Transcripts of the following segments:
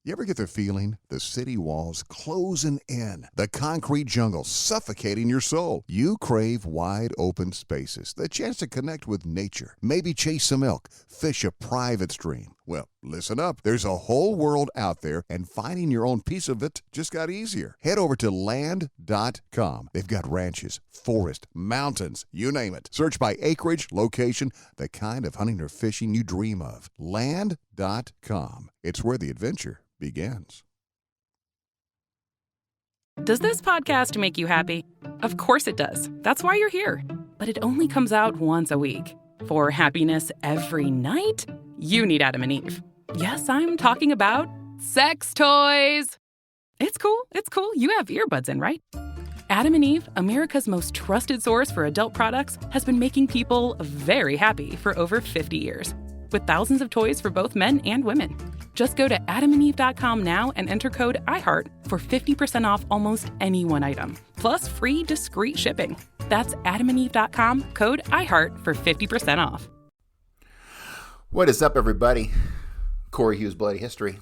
You ever get the feeling the city walls closing in, the concrete jungle suffocating your soul? You crave wide open spaces, the chance to connect with nature, maybe chase some elk, fish a private stream. Well, listen up. There's a whole world out there, and finding your own piece of it just got easier. Head over to land.com. They've got ranches, forest, mountains, you name it. Search by acreage, location, the kind of hunting or fishing you dream of. Land.com. It's where the adventure begins. Does this podcast make you happy? Of course it does. That's why you're here. But it only comes out once a week. For happiness every night, you need Adam and Eve. Yes, I'm talking about sex toys. It's cool. You have earbuds in, right? Adam and Eve, America's most trusted source for adult products, has been making people very happy for over 50 years. With thousands of toys for both men and women. Just go to adamandeve.com now and enter code IHEART for 50% off almost any one item. Plus free discreet shipping. That's adamandeve.com, code IHEART for 50% off. What is up, everybody? Corey Hughes, Bloody History.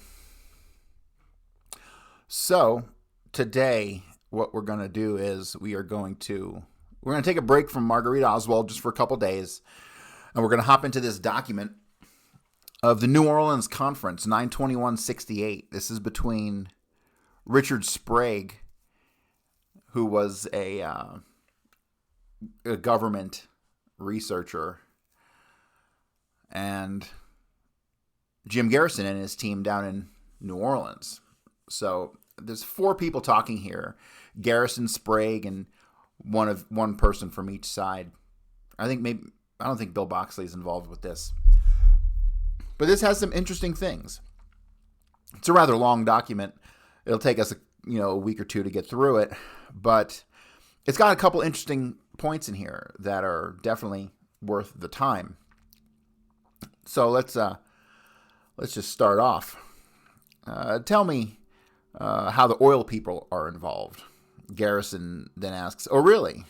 So, today, what we're going to do is we're going to take a break from Marguerite Oswald just for a couple days, and we're going to hop into this document of the New Orleans Conference, 9/21/68. This is between Richard Sprague, who was a government researcher, and Jim Garrison and his team down in New Orleans. So there's four people talking here: Garrison-Sprague and one person from each side. I don't think Bill Boxley is involved with this. But this has some interesting things. It's a rather long document. It'll take us a week or two to get through it, but it's got a couple interesting points in here that are definitely worth the time. So let's just start off. Tell me how the oil people are involved. Garrison then asks, "Oh, really?"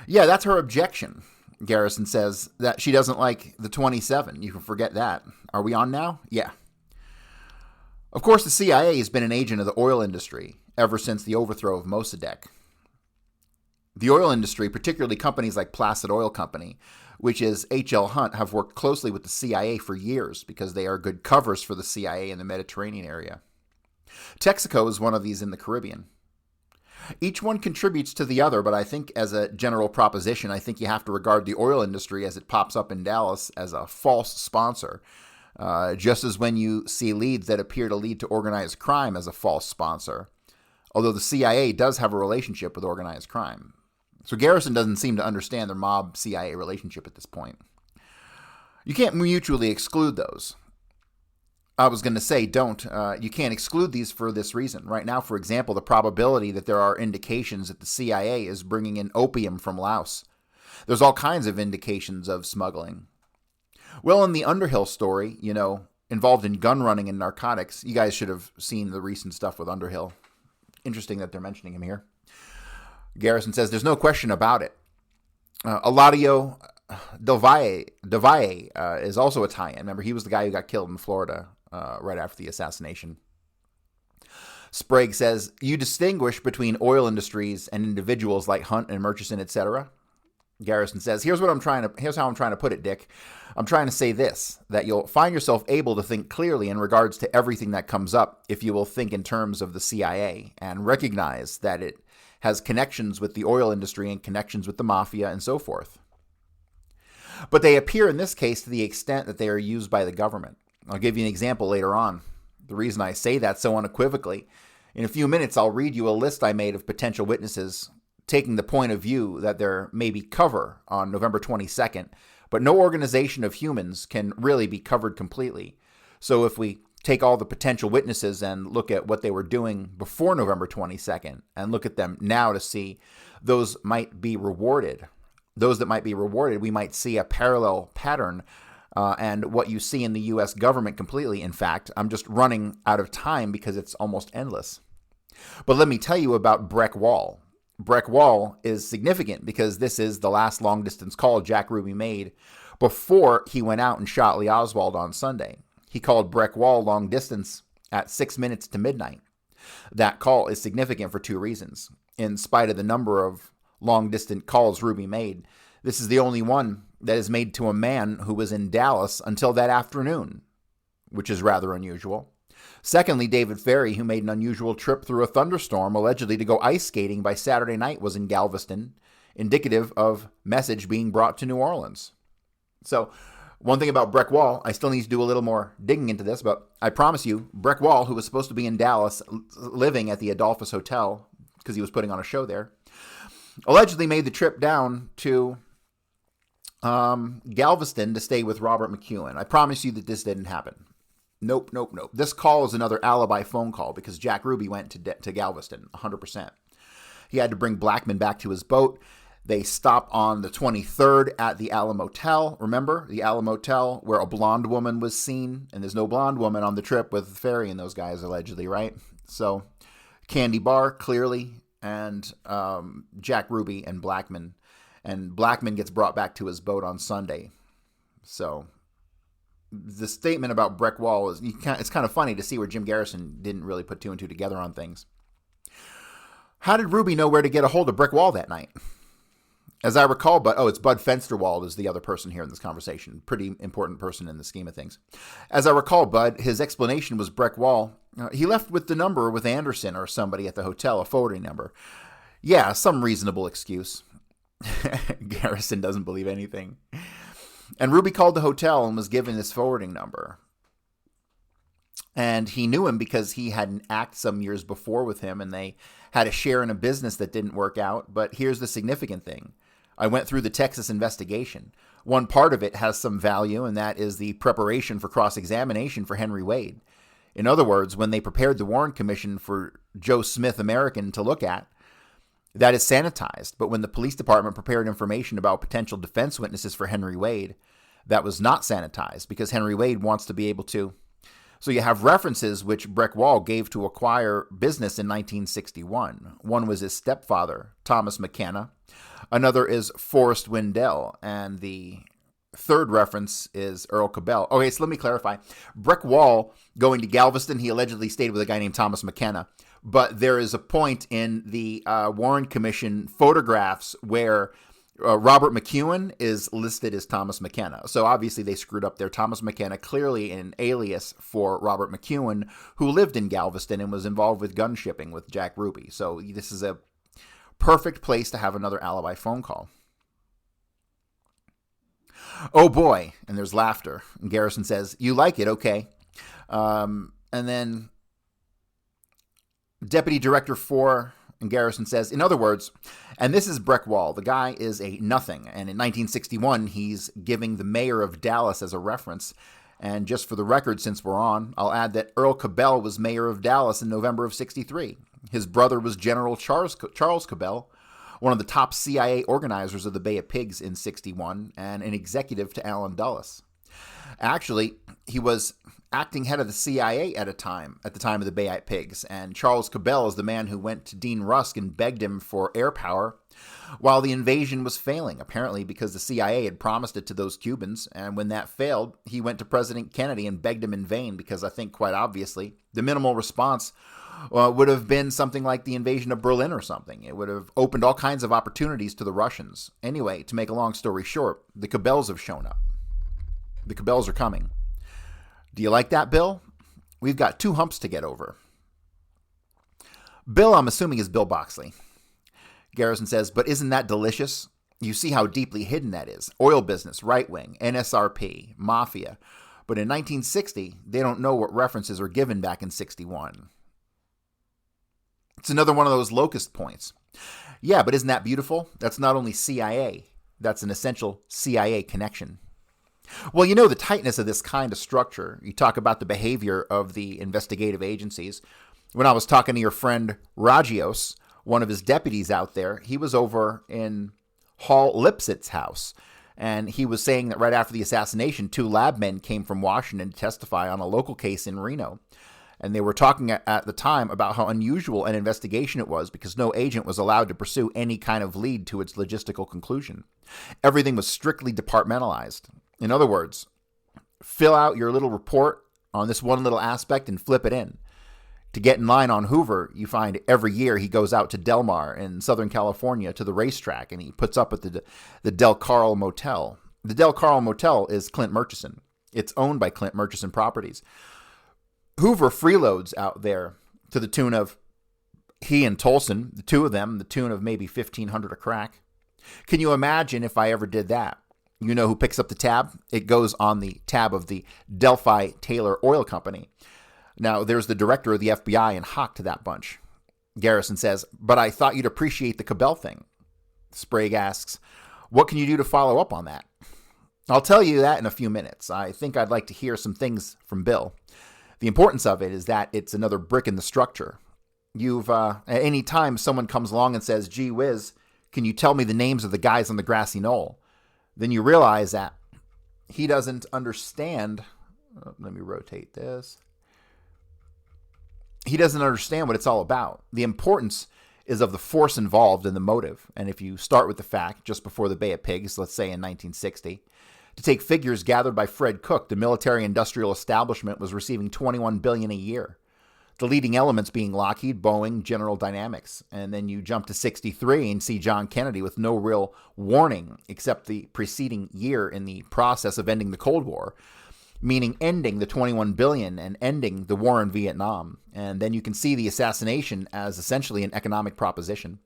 "Yeah, that's her objection." Garrison says that she doesn't like the 27. You can forget that. Are we on now? Yeah. Of course, the CIA has been an agent of the oil industry ever since the overthrow of Mossadegh. The oil industry, particularly companies like Placid Oil Company, which is H.L. Hunt, have worked closely with the CIA for years because they are good covers for the CIA in the Mediterranean area. Texaco is one of these in the Caribbean. Each one contributes to the other, but I think as a general proposition, I think you have to regard the oil industry as it pops up in Dallas as a false sponsor, just as when you see leads that appear to lead to organized crime as a false sponsor, although the CIA does have a relationship with organized crime. So Garrison doesn't seem to understand their mob-CIA relationship at this point. You can't mutually exclude those. I was going to say, you can't exclude these for this reason. Right now, for example, the probability that there are indications that the CIA is bringing in opium from Laos. There's all kinds of indications of smuggling. Well, in the Underhill story, involved in gun running and narcotics, you guys should have seen the recent stuff with Underhill. Interesting that they're mentioning him here. Garrison says, "There's no question about it. Eladio Del Valle is also Italian. Remember, he was the guy who got killed in Florida right after the assassination." Sprague says, "You distinguish between oil industries and individuals like Hunt and Murchison, etc." Garrison says, here's how I'm trying to put it, Dick. I'm trying to say this, that you'll find yourself able to think clearly in regards to everything that comes up if you will think in terms of the CIA and recognize that it has connections with the oil industry and connections with the mafia and so forth. But they appear in this case to the extent that they are used by the government. I'll give you an example later on. The reason I say that so unequivocally, in a few minutes I'll read you a list I made of potential witnesses taking the point of view that there may be cover on November 22nd, but no organization of humans can really be covered completely. So if we take all the potential witnesses and look at what they were doing before November 22nd and look at them now to see those might be rewarded. Those that might be rewarded, we might see a parallel pattern and what you see in the U.S. government completely. In fact, I'm just running out of time because it's almost endless. But let me tell you about Breck Wall. Breck Wall is significant because this is the last long-distance call Jack Ruby made before he went out and shot Lee Oswald on Sunday. He called Breck Wall long distance at 6 minutes to midnight. That call is significant for two reasons. In spite of the number of long-distance calls Ruby made, this is the only one that is made to a man who was in Dallas until that afternoon, which is rather unusual. Secondly, David Ferrie, who made an unusual trip through a thunderstorm allegedly to go ice skating by Saturday night, was in Galveston, indicative of message being brought to New Orleans. So, one thing about Breck Wall, I still need to do a little more digging into this, but I promise you, Breck Wall, who was supposed to be in Dallas living at the Adolphus Hotel because he was putting on a show there, allegedly made the trip down to Galveston to stay with Robert McEwen. I promise you that this didn't happen. Nope. This call is another alibi phone call because Jack Ruby went to Galveston, 100%. He had to bring Blackman back to his boat. They stop on the 23rd at the Alamo Motel. Remember, the Alamo Motel where a blonde woman was seen, and there's no blonde woman on the trip with Ferrie and those guys, allegedly, right? So, Candy Bar, clearly, and Jack Ruby and Blackman. And Blackman gets brought back to his boat on Sunday. So, the statement about Breck Wall is, it's kind of funny to see where Jim Garrison didn't really put two and two together on things. How did Ruby know where to get a hold of Breck Wall that night? As I recall, it's Bud Fensterwald is the other person here in this conversation. Pretty important person in the scheme of things. As I recall, Bud, his explanation was Breck Wall. He left with the number with Anderson or somebody at the hotel, a forwarding number. Yeah, some reasonable excuse. Garrison doesn't believe anything. And Ruby called the hotel and was given this forwarding number. And he knew him because he had an act some years before with him, and they had a share in a business that didn't work out. But here's the significant thing. I went through the Texas investigation. One part of it has some value, and that is the preparation for cross-examination for Henry Wade. In other words, when they prepared the Warren Commission for Joe Smith American to look at, that is sanitized. But when the police department prepared information about potential defense witnesses for Henry Wade, that was not sanitized because Henry Wade wants to be able to. So you have references which Breck Wall gave to acquire business in 1961. One was his stepfather, Thomas McKenna. Another is Forrest Wendell. And the third reference is Earl Cabell. Okay, so let me clarify. Breck Wall going to Galveston, he allegedly stayed with a guy named Thomas McKenna. But there is a point in the Warren Commission photographs where Robert McEwen is listed as Thomas McKenna. So obviously they screwed up there. Thomas McKenna, clearly an alias for Robert McEwen, who lived in Galveston and was involved with gun shipping with Jack Ruby. So this is a perfect place to have another alibi phone call. Oh boy, and there's laughter. And Garrison says, "You like it, okay." And then Deputy Director 4 and Garrison says, in other words, and this is Breck Wall. The guy is a nothing. And in 1961, he's giving the mayor of Dallas as a reference. And just for the record, since we're on, I'll add that Earl Cabell was mayor of Dallas in November of 63. His brother was General Charles Cabell, one of the top CIA organizers of the Bay of Pigs in 61, and an executive to Allen Dulles. Actually, he was acting head of the CIA at the time of the Bay of Pigs, and Charles Cabell is the man who went to Dean Rusk and begged him for air power while the invasion was failing, apparently because the CIA had promised it to those Cubans, and when that failed, he went to President Kennedy and begged him in vain because I think, quite obviously, the minimal response would have been something like the invasion of Berlin or something. It would have opened all kinds of opportunities to the Russians. Anyway, to make a long story short, the Cabells have shown up. The Cabells are coming. Do you like that, Bill? We've got 2 humps to get over. Bill, I'm assuming, is Bill Boxley. Garrison says, but isn't that delicious? You see how deeply hidden that is. Oil business, right wing, NSRP, mafia. But in 1960, they don't know what references are given back in 61. It's another one of those locust points. Yeah, but isn't that beautiful? That's not only CIA. That's an essential CIA connection. Well, you know the tightness of this kind of structure. You talk about the behavior of the investigative agencies. When I was talking to your friend Ragios, one of his deputies out there, he was over in Hall Lipsitz's house. And he was saying that right after the assassination, 2 lab men came from Washington to testify on a local case in Reno. And they were talking at the time about how unusual an investigation it was because no agent was allowed to pursue any kind of lead to its logistical conclusion. Everything was strictly departmentalized. In other words, fill out your little report on this one little aspect and flip it in. To get in line on Hoover, you find every year he goes out to Del Mar in Southern California to the racetrack, and he puts up at the Del Carl Motel. The Del Carl Motel is Clint Murchison. It's owned by Clint Murchison Properties. Hoover freeloads out there to the tune of, he and Tolson, the two of them, the tune of maybe $1,500 a crack. Can you imagine if I ever did that? You know who picks up the tab? It goes on the tab of the Delphi Taylor Oil Company. Now, there's the director of the FBI and Hawk to that bunch. Garrison says, but I thought you'd appreciate the Cabell thing. Sprague asks, what can you do to follow up on that? I'll tell you that in a few minutes. I think I'd like to hear some things from Bill. The importance of it is that it's another brick in the structure. At any time someone comes along and says, gee whiz, can you tell me the names of the guys on the grassy knoll? Then you realize that he doesn't understand. Let me rotate this. He doesn't understand what it's all about. The importance is of the force involved and the motive. And if you start with the fact, just before the Bay of Pigs, let's say in 1960, to take figures gathered by Fred Cook, the military-industrial establishment was receiving $21 billion a year. The leading elements being Lockheed, Boeing, General Dynamics. And then you jump to 63 and see John Kennedy with no real warning except the preceding year in the process of ending the Cold War, meaning ending the $21 billion and ending the war in Vietnam. And then you can see the assassination as essentially an economic proposition.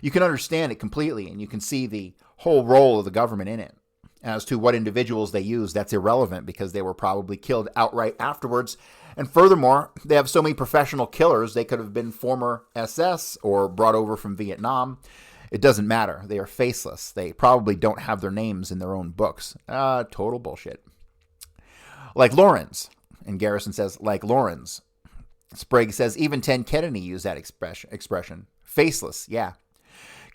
You can understand it completely, and you can see the whole role of the government in it. As to what individuals they use, that's irrelevant because they were probably killed outright afterwards. And furthermore, they have so many professional killers, they could have been former SS or brought over from Vietnam. It doesn't matter. They are faceless. They probably don't have their names in their own books. Total bullshit. Like Lawrence. And Garrison says, like Lawrence. Sprague says, even Ted Kennedy used that expression. Faceless, yeah.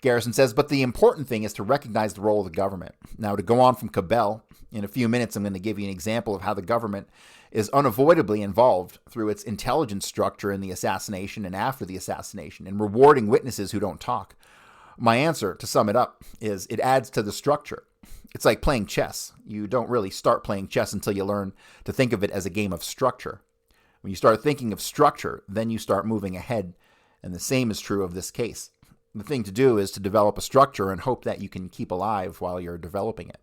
Garrison says, but the important thing is to recognize the role of the government. Now, to go on from Cabell, in a few minutes, I'm going to give you an example of how the government is unavoidably involved through its intelligence structure in the assassination and after the assassination, and rewarding witnesses who don't talk. My answer, to sum it up, is it adds to the structure. It's like playing chess. You don't really start playing chess until you learn to think of it as a game of structure. When you start thinking of structure, then you start moving ahead, and the same is true of this case. The thing to do is to develop a structure and hope that you can keep alive while you're developing it.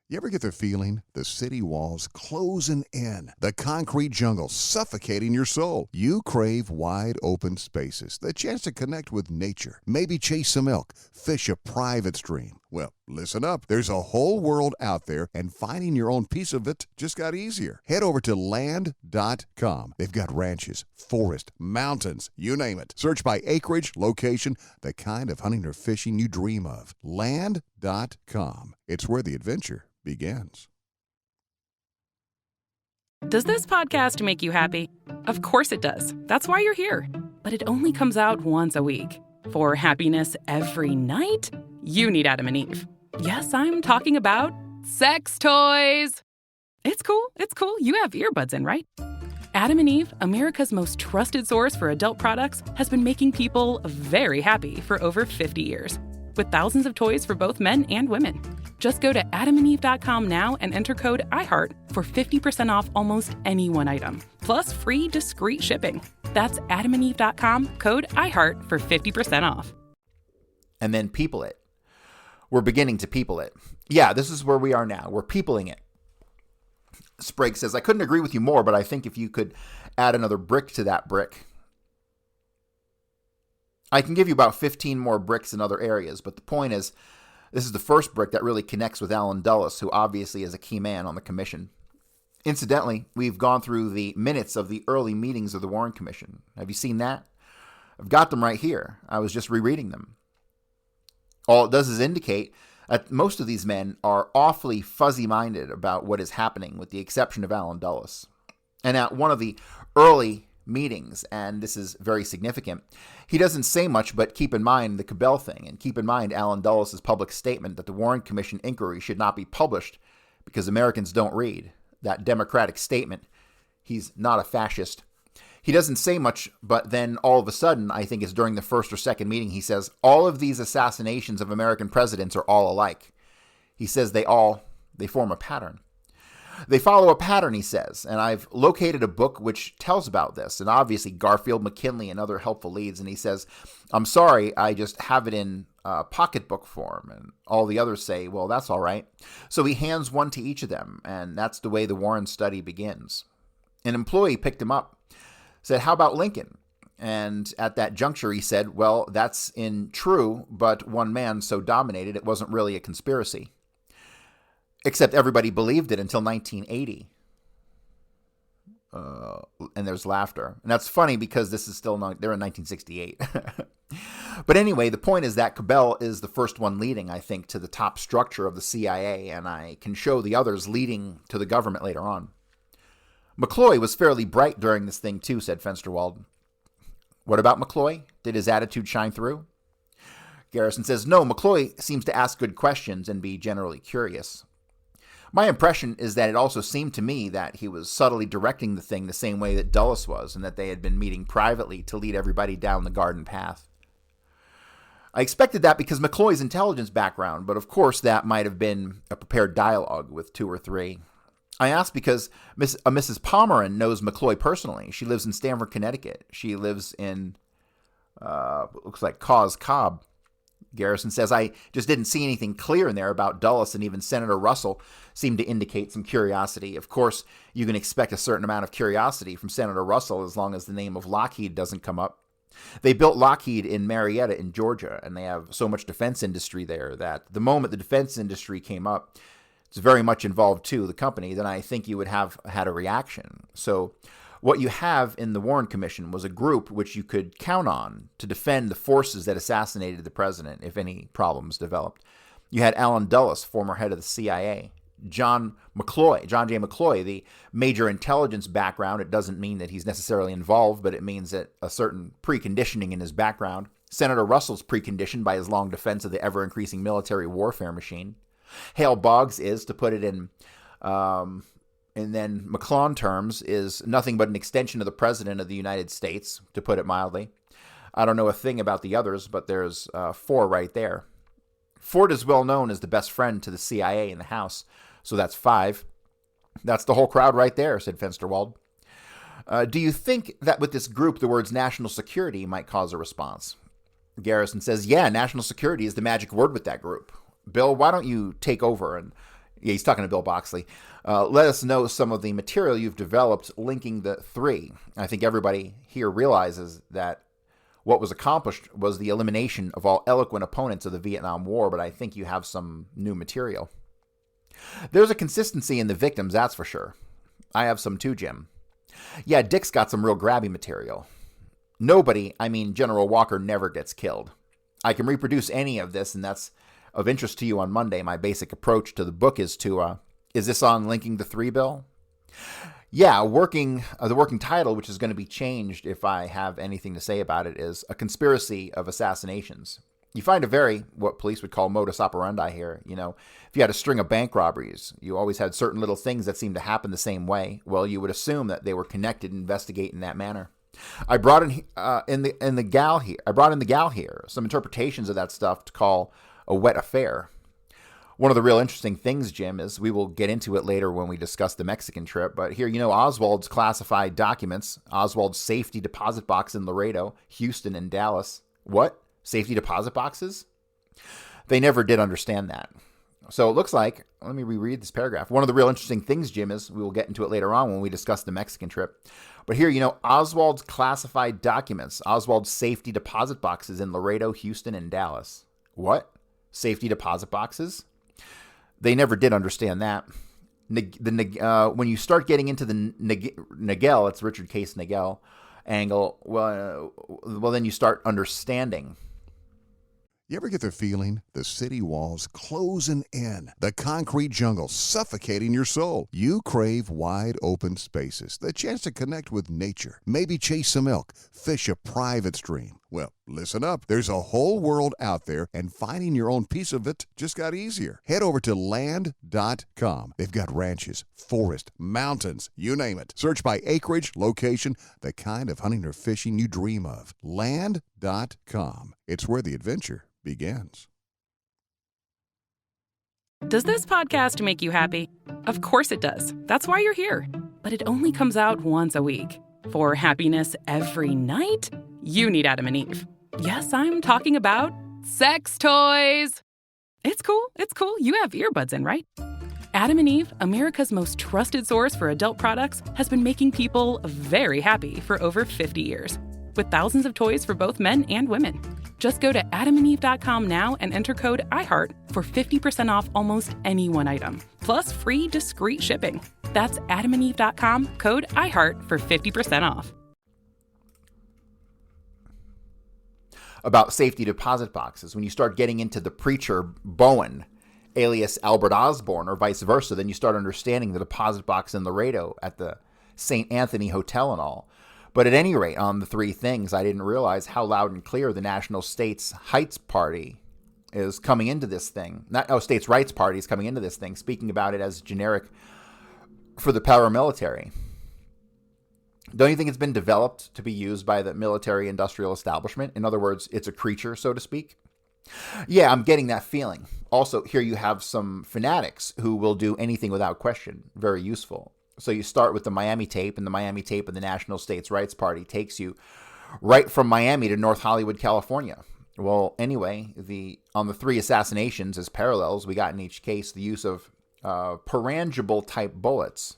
You ever get the feeling the city walls closing in, the concrete jungle suffocating your soul? You crave wide open spaces, the chance to connect with nature, maybe chase some elk, fish a private stream. Well, listen up. There's a whole world out there, and finding your own piece of it just got easier. Head over to land.com. They've got ranches, forest, mountains, you name it. Search by acreage, location, the kind of hunting or fishing you dream of. Land.com. It's where the adventure begins. Does this podcast make you happy? Of course it does. That's why you're here. But it only comes out once a week. For happiness every night, you need Adam and Eve. Yes, I'm talking about sex toys. It's cool. It's cool. You have earbuds in, right? Adam and Eve, America's most trusted source for adult products, has been making people very happy for over 50 years. With thousands of toys for both men and women. Just go to adamandeve.com now and enter code IHEART for 50% off almost any one item. Plus free discreet shipping. That's adamandeve.com, code IHEART for 50% off. And then people it. We're beginning to people it. Yeah, this is where we are now. We're peopling it. Sprague says, I couldn't agree with you more, but I think if you could add another brick to that brick, I can give you about 15 more bricks in other areas, but the point is, this is the first brick that really connects with Allen Dulles, who obviously is a key man on the commission. Incidentally, we've gone through the minutes of the early meetings of the Warren Commission. Have you seen that? I've got them right here. I was just rereading them. All it does is indicate that most of these men are awfully fuzzy-minded about what is happening, with the exception of Allen Dulles. And at one of the early meetings, and this is very significant, he doesn't say much but keep in mind the Cabell thing, and keep in mind Allen Dulles' public statement that the Warren Commission inquiry should not be published because Americans don't read. That Democratic statement, he's not a fascist. He doesn't say much, but then all of a sudden, I think it's during the first or second meeting, he says, all of these assassinations of American presidents are all alike. He says they form a pattern. They follow a pattern, he says, and I've located a book which tells about this, and obviously Garfield, McKinley, and other helpful leads, and he says, I'm sorry, I just have it in pocketbook form, and all the others say, well, that's all right. So he hands one to each of them, and that's the way the Warren study begins. An employee picked him up, said, how about Lincoln? And at that juncture, he said, well, that's in true, but one man so dominated it wasn't really a conspiracy. Except everybody believed it until 1980. And there's laughter. And that's funny because this is still, they're in 1968. But anyway, the point is that Cabell is the first one leading, I think, to the top structure of the CIA, and I can show the others leading to the government later on. McCloy was fairly bright during this thing too, said Fensterwald. What about McCloy? Did his attitude shine through? Garrison says, no, McCloy seems to ask good questions and be generally curious. My impression is that it also seemed to me that he was subtly directing the thing the same way that Dulles was, and that they had been meeting privately to lead everybody down the garden path. I expected that because McCloy's intelligence background, but of course that might have been a prepared dialogue with two or three. I asked because Mrs. Pomeroy knows McCloy personally. She lives in Stamford, Connecticut. She lives in, looks like Cause Cobb. Garrison says, I just didn't see anything clear in there about Dulles, and even Senator Russell seemed to indicate some curiosity. Of course, you can expect a certain amount of curiosity from Senator Russell as long as the name of Lockheed doesn't come up. They built Lockheed in Marietta in Georgia, and they have so much defense industry there that the moment the defense industry came up, it's very much involved too, the company, then I think you would have had a reaction. So what you have in the Warren Commission was a group which you could count on to defend the forces that assassinated the president if any problems developed. You had Allen Dulles, former head of the CIA. John J. McCloy, the major intelligence background. It doesn't mean that he's necessarily involved, but it means that a certain preconditioning in his background. Senator Russell's preconditioned by his long defense of the ever-increasing military warfare machine. Hale Boggs is, to put it in and then McClellan terms, is nothing but an extension of the President of the United States, to put it mildly. I don't know a thing about the others, but there's four right there. Ford is well known as the best friend to the CIA in the House, so that's five. That's the whole crowd right there, said Fensterwald. Do you think that with this group, the words national security might cause a response? Garrison says, yeah, national security is the magic word with that group. Bill, why don't you take over? And yeah, he's talking to Bill Boxley. Let us know some of the material you've developed linking the three. I think everybody here realizes that what was accomplished was the elimination of all eloquent opponents of the Vietnam War, but I think you have some new material. There's a consistency in the victims, that's for sure. I have some too, Jim. Yeah, Dick's got some real grabby material. Nobody, I mean General Walker, never gets killed. I can reproduce any of this, and that's of interest to you on Monday. My basic approach to the book is to, is this on linking the three, Bill? Yeah, the working title, which is going to be changed if I have anything to say about it, is A Conspiracy of Assassinations. You find a very, what police would call modus operandi here. You know, if you had a string of bank robberies, you always had certain little things that seemed to happen the same way. Well, you would assume that they were connected and investigate in that manner. I brought in the gal here some interpretations of that stuff to call a wet affair. One of the real interesting things, Jim, is we will get into it later when we discuss the Mexican trip, but here, you know, Oswald's classified documents, Oswald's safety deposit box in Laredo, Houston, and Dallas. What? Safety deposit boxes? They never did understand that. So it looks like, let me reread this paragraph. One of the real interesting things, Jim, is we will get into it later on when we discuss the Mexican trip. But here, you know, Oswald's classified documents, Oswald's safety deposit boxes in Laredo, Houston, and Dallas. What? Safety deposit boxes? They never did understand that. When you start getting into the Nagel, it's Richard Case Nagel angle, well, then you start understanding. You ever get the feeling the city walls closing in, the concrete jungle suffocating your soul? You crave wide open spaces, the chance to connect with nature, maybe chase some elk, fish a private stream. Well, listen up. There's a whole world out there, and finding your own piece of it just got easier. Head over to land.com. They've got ranches, forest, mountains, you name it. Search by acreage, location, the kind of hunting or fishing you dream of. Land.com. It's where the adventure begins. Does this podcast make you happy? Of course it does. That's why you're here. But it only comes out once a week. For happiness every night, you need Adam and Eve. Yes, I'm talking about sex toys. It's cool. You have earbuds in, right? Adam and Eve, America's most trusted source for adult products, has been making people very happy for over 50 years. With thousands of toys for both men and women. Just go to adamandeve.com now and enter code IHEART for 50% off almost any one item. Plus free discreet shipping. That's adamandeve.com, code IHEART for 50% off. About safety deposit boxes. When you start getting into the preacher Bowen, alias Albert Osborne, or vice versa, then you start understanding the deposit box in Laredo at the St. Anthony Hotel and all. But at any rate, on the three things, I didn't realize how loud and clear the National States Heights Party is coming into this thing. States Rights Party is coming into this thing, speaking about it as generic for the paramilitary. Don't you think it's been developed to be used by the military-industrial establishment? In other words, it's a creature, so to speak? Yeah, I'm getting that feeling. Also, here you have some fanatics who will do anything without question. Very useful. So you start with the Miami tape, and the Miami tape of the National States Rights Party takes you right from Miami to North Hollywood, California. Well, anyway, on the three assassinations as parallels, we got in each case the use of perangible-type bullets.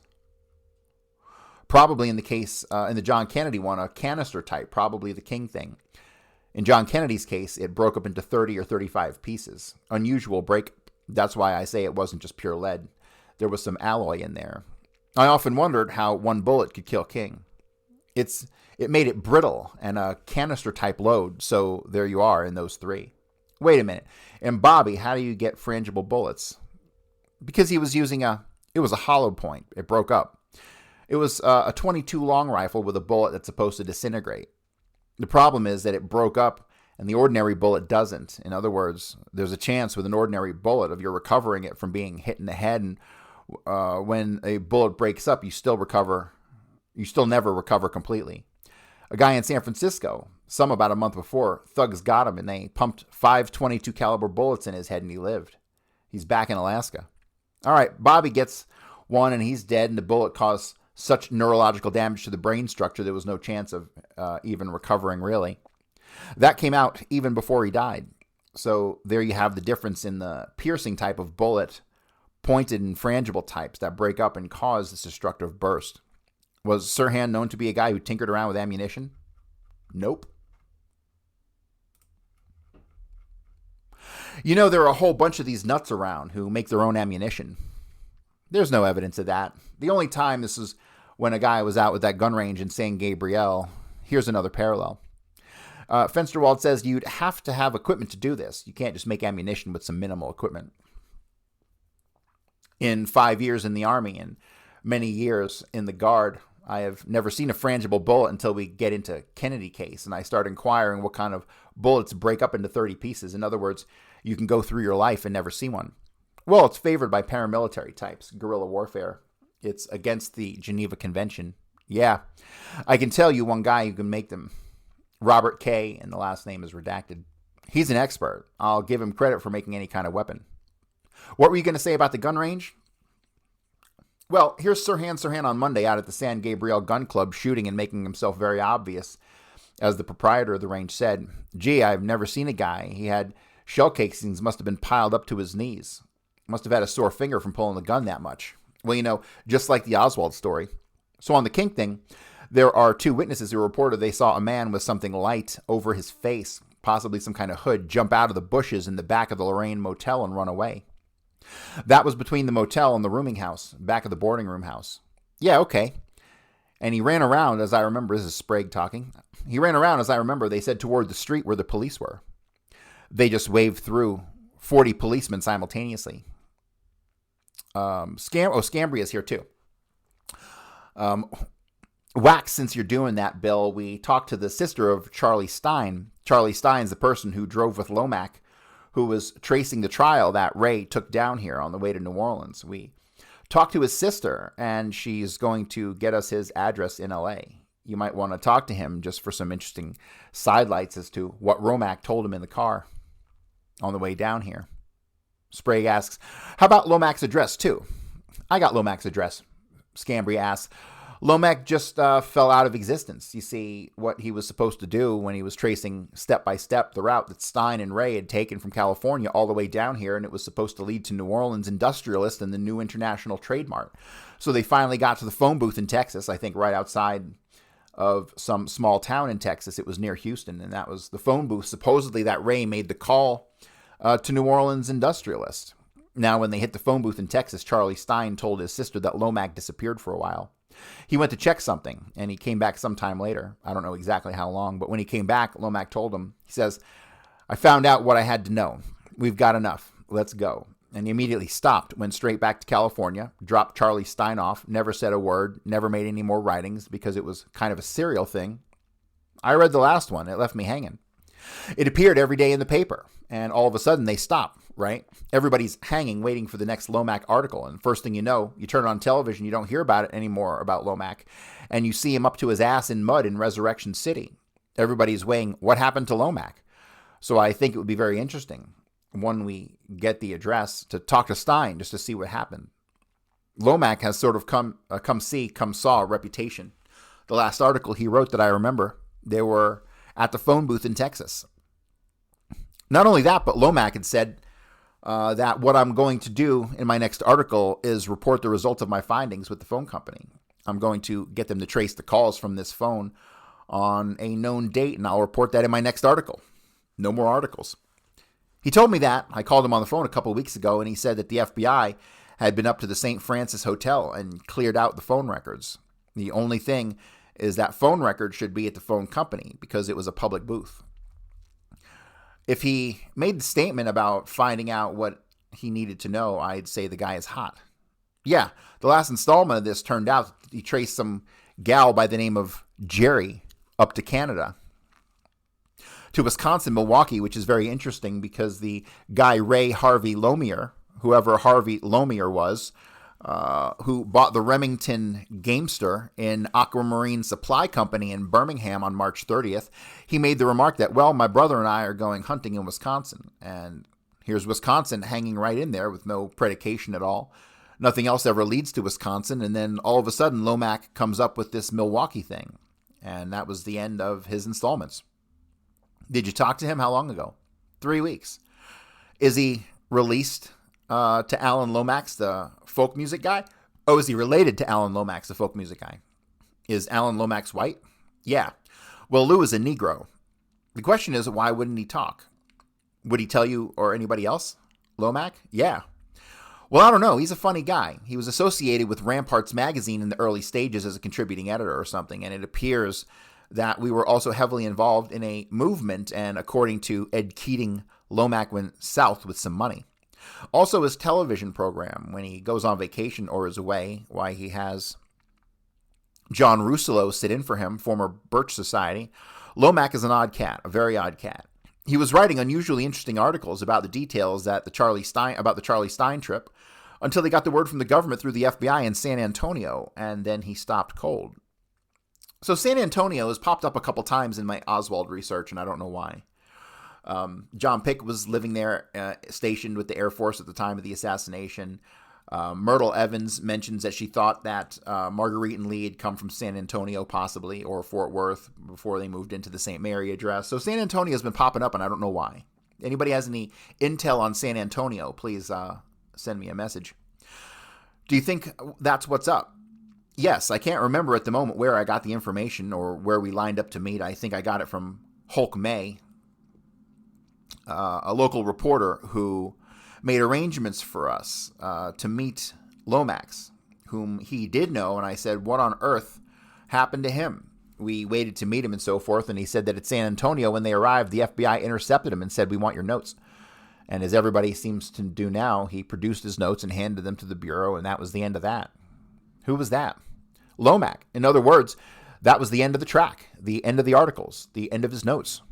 Probably in the case, in the John Kennedy one, a canister type, probably the King thing. In John Kennedy's case, it broke up into 30 or 35 pieces. Unusual break. That's why I say it wasn't just pure lead. There was some alloy in there. I often wondered how one bullet could kill King. It made it brittle and a canister type load, so there you are in those three. Wait a minute. And Bobby, how do you get frangible bullets? Because he was using it was a hollow point. It broke up. It was a 22 long rifle with a bullet that's supposed to disintegrate. The problem is that it broke up and the ordinary bullet doesn't. In other words, there's a chance with an ordinary bullet of you're recovering it from being hit in the head, and when a bullet breaks up, you still never recover completely. A guy in San Francisco, about a month before, thugs got him and they pumped 5 .22 caliber bullets in his head and he lived. He's back in Alaska. All right, Bobby gets one and he's dead, and the bullet caused such neurological damage to the brain structure there was no chance of even recovering, really. That came out even before he died. So there you have the difference in the piercing type of bullet, pointed and frangible types that break up and cause this destructive burst. Was Sirhan known to be a guy who tinkered around with ammunition? Nope. You know, there are a whole bunch of these nuts around who make their own ammunition. There's no evidence of that. The only time this is when a guy was out with that gun range in San Gabriel. Here's another parallel. Fensterwald says you'd have to have equipment to do this. You can't just make ammunition with some minimal equipment. In 5 years in the Army and many years in the Guard, I have never seen a frangible bullet until we get into Kennedy case, and I start inquiring what kind of bullets break up into 30 pieces. In other words, you can go through your life and never see one. Well, it's favored by paramilitary types, guerrilla warfare. It's against the Geneva Convention. Yeah, I can tell you one guy who can make them. Robert K., and the last name is redacted. He's an expert. I'll give him credit for making any kind of weapon. What were you going to say about the gun range? Well, here's Sirhan on Monday out at the San Gabriel Gun Club shooting and making himself very obvious. As the proprietor of the range said, "Gee, I've never seen a guy. He had shell casings must have been piled up to his knees. Must have had a sore finger from pulling the gun that much." Well, you know, just like the Oswald story. So on the King thing, there are 2 witnesses who reported they saw a man with something light over his face, possibly some kind of hood, jump out of the bushes in the back of the Lorraine Motel and run away. That was between the motel and the rooming house, back of the boarding room house. Yeah, okay. And he ran around, as I remember, this is Sprague talking. He ran around, as I remember, they said toward the street where the police were. They just waved through 40 policemen simultaneously. Scambria's here too. Wax, since you're doing that, Bill, we talked to the sister of Charlie Stein. Charlie Stein's the person who drove with Lomax, who was tracing the trial that Ray took down here on the way to New Orleans. We talked to his sister, and she's going to get us his address in L.A. You might want to talk to him just for some interesting sidelights as to what Romack told him in the car on the way down here. Sprague asks, how about Lomac's address, too? I got Lomac's address. Scambry asks, Lomac just fell out of existence. You see, what he was supposed to do when he was tracing step by step the route that Stein and Ray had taken from California all the way down here, and it was supposed to lead to New Orleans Industrialist and the new International Trade Mart. So they finally got to the phone booth in Texas, I think right outside of some small town in Texas. It was near Houston, and that was the phone booth, supposedly, that Ray made the call to New Orleans Industrialist. Now, when they hit the phone booth in Texas, Charlie Stein told his sister that Lomac disappeared for a while. He went to check something, and he came back sometime later. I don't know exactly how long, but when he came back, Lomac told him, he says, I found out what I had to know. We've got enough. Let's go. And he immediately stopped, went straight back to California, dropped Charlie Stein off, never said a word, never made any more writings because it was kind of a serial thing. I read the last one. It left me hanging. It appeared every day in the paper, and all of a sudden they stop, right? Everybody's hanging, waiting for the next Lomac article, and first thing you know, you turn on television, you don't hear about it anymore, about Lomac, and you see him up to his ass in mud in Resurrection City. Everybody's weighing, what happened to Lomac? So I think it would be very interesting when we get the address to talk to Stein just to see what happened. Lomac has sort of come saw reputation. The last article he wrote that I remember, they were at the phone booth in Texas. Not only that, but Lomac had said that what I'm going to do in my next article is report the results of my findings with the phone company. I'm going to get them to trace the calls from this phone on a known date, and I'll report that in my next article. No more articles. He told me that. I called him on the phone a couple of weeks ago, and he said that the FBI had been up to the St. Francis Hotel and cleared out the phone records. The only thing is that phone record should be at the phone company because it was a public booth. If he made the statement about finding out what he needed to know, I'd say the guy is hot. Yeah, the last installment of this turned out he traced some gal by the name of Jerry up to Canada, to Wisconsin, Milwaukee, which is very interesting because the guy Ray Harvey Lomier, whoever Harvey Lomier was, who bought the Remington Gamester in Aquamarine Supply Company in Birmingham on March 30th, he made the remark that, well, my brother and I are going hunting in Wisconsin. And here's Wisconsin hanging right in there with no predication at all. Nothing else ever leads to Wisconsin. And then all of a sudden, Lomac comes up with this Milwaukee thing. And that was the end of his installments. Did you talk to him? How long ago? 3 weeks. Is he released to Alan Lomax, the folk music guy? Oh, is he related to Alan Lomax, the folk music guy? Is Alan Lomax white? Yeah. Well, Lou is a Negro. The question is, why wouldn't he talk? Would he tell you or anybody else? Lomac? Yeah. Well, I don't know. He's a funny guy. He was associated with Ramparts magazine in the early stages as a contributing editor or something, and it appears that we were also heavily involved in a movement, and according to Ed Keating, Lomac went south with some money. Also, his television program, when he goes on vacation or is away, why he has John Russello sit in for him, former Birch Society. Lomac is an odd cat, a very odd cat. He was writing unusually interesting articles about the details about the Charlie Stein trip until they got the word from the government through the FBI in San Antonio, and then he stopped cold. So San Antonio has popped up a couple times in my Oswald research, and I don't know why. John Pick was living there, stationed with the Air Force at the time of the assassination. Myrtle Evans mentions that she thought that Marguerite and Lee had come from San Antonio, possibly, or Fort Worth before they moved into the St. Mary address. So San Antonio has been popping up, and I don't know why. Anybody has any intel on San Antonio, please send me a message. Do you think that's what's up? Yes, I can't remember at the moment where I got the information or where we lined up to meet. I think I got it from Hulk May, a local reporter who made arrangements for us to meet Lomax, whom he did know. And I said, what on earth happened to him? We waited to meet him and so forth. And he said that at San Antonio, when they arrived, the FBI intercepted him and said, we want your notes. And as everybody seems to do now, he produced his notes and handed them to the Bureau. And that was the end of that. Who was that? Lomac. In other words, that was the end of the track, the end of the articles, the end of his notes.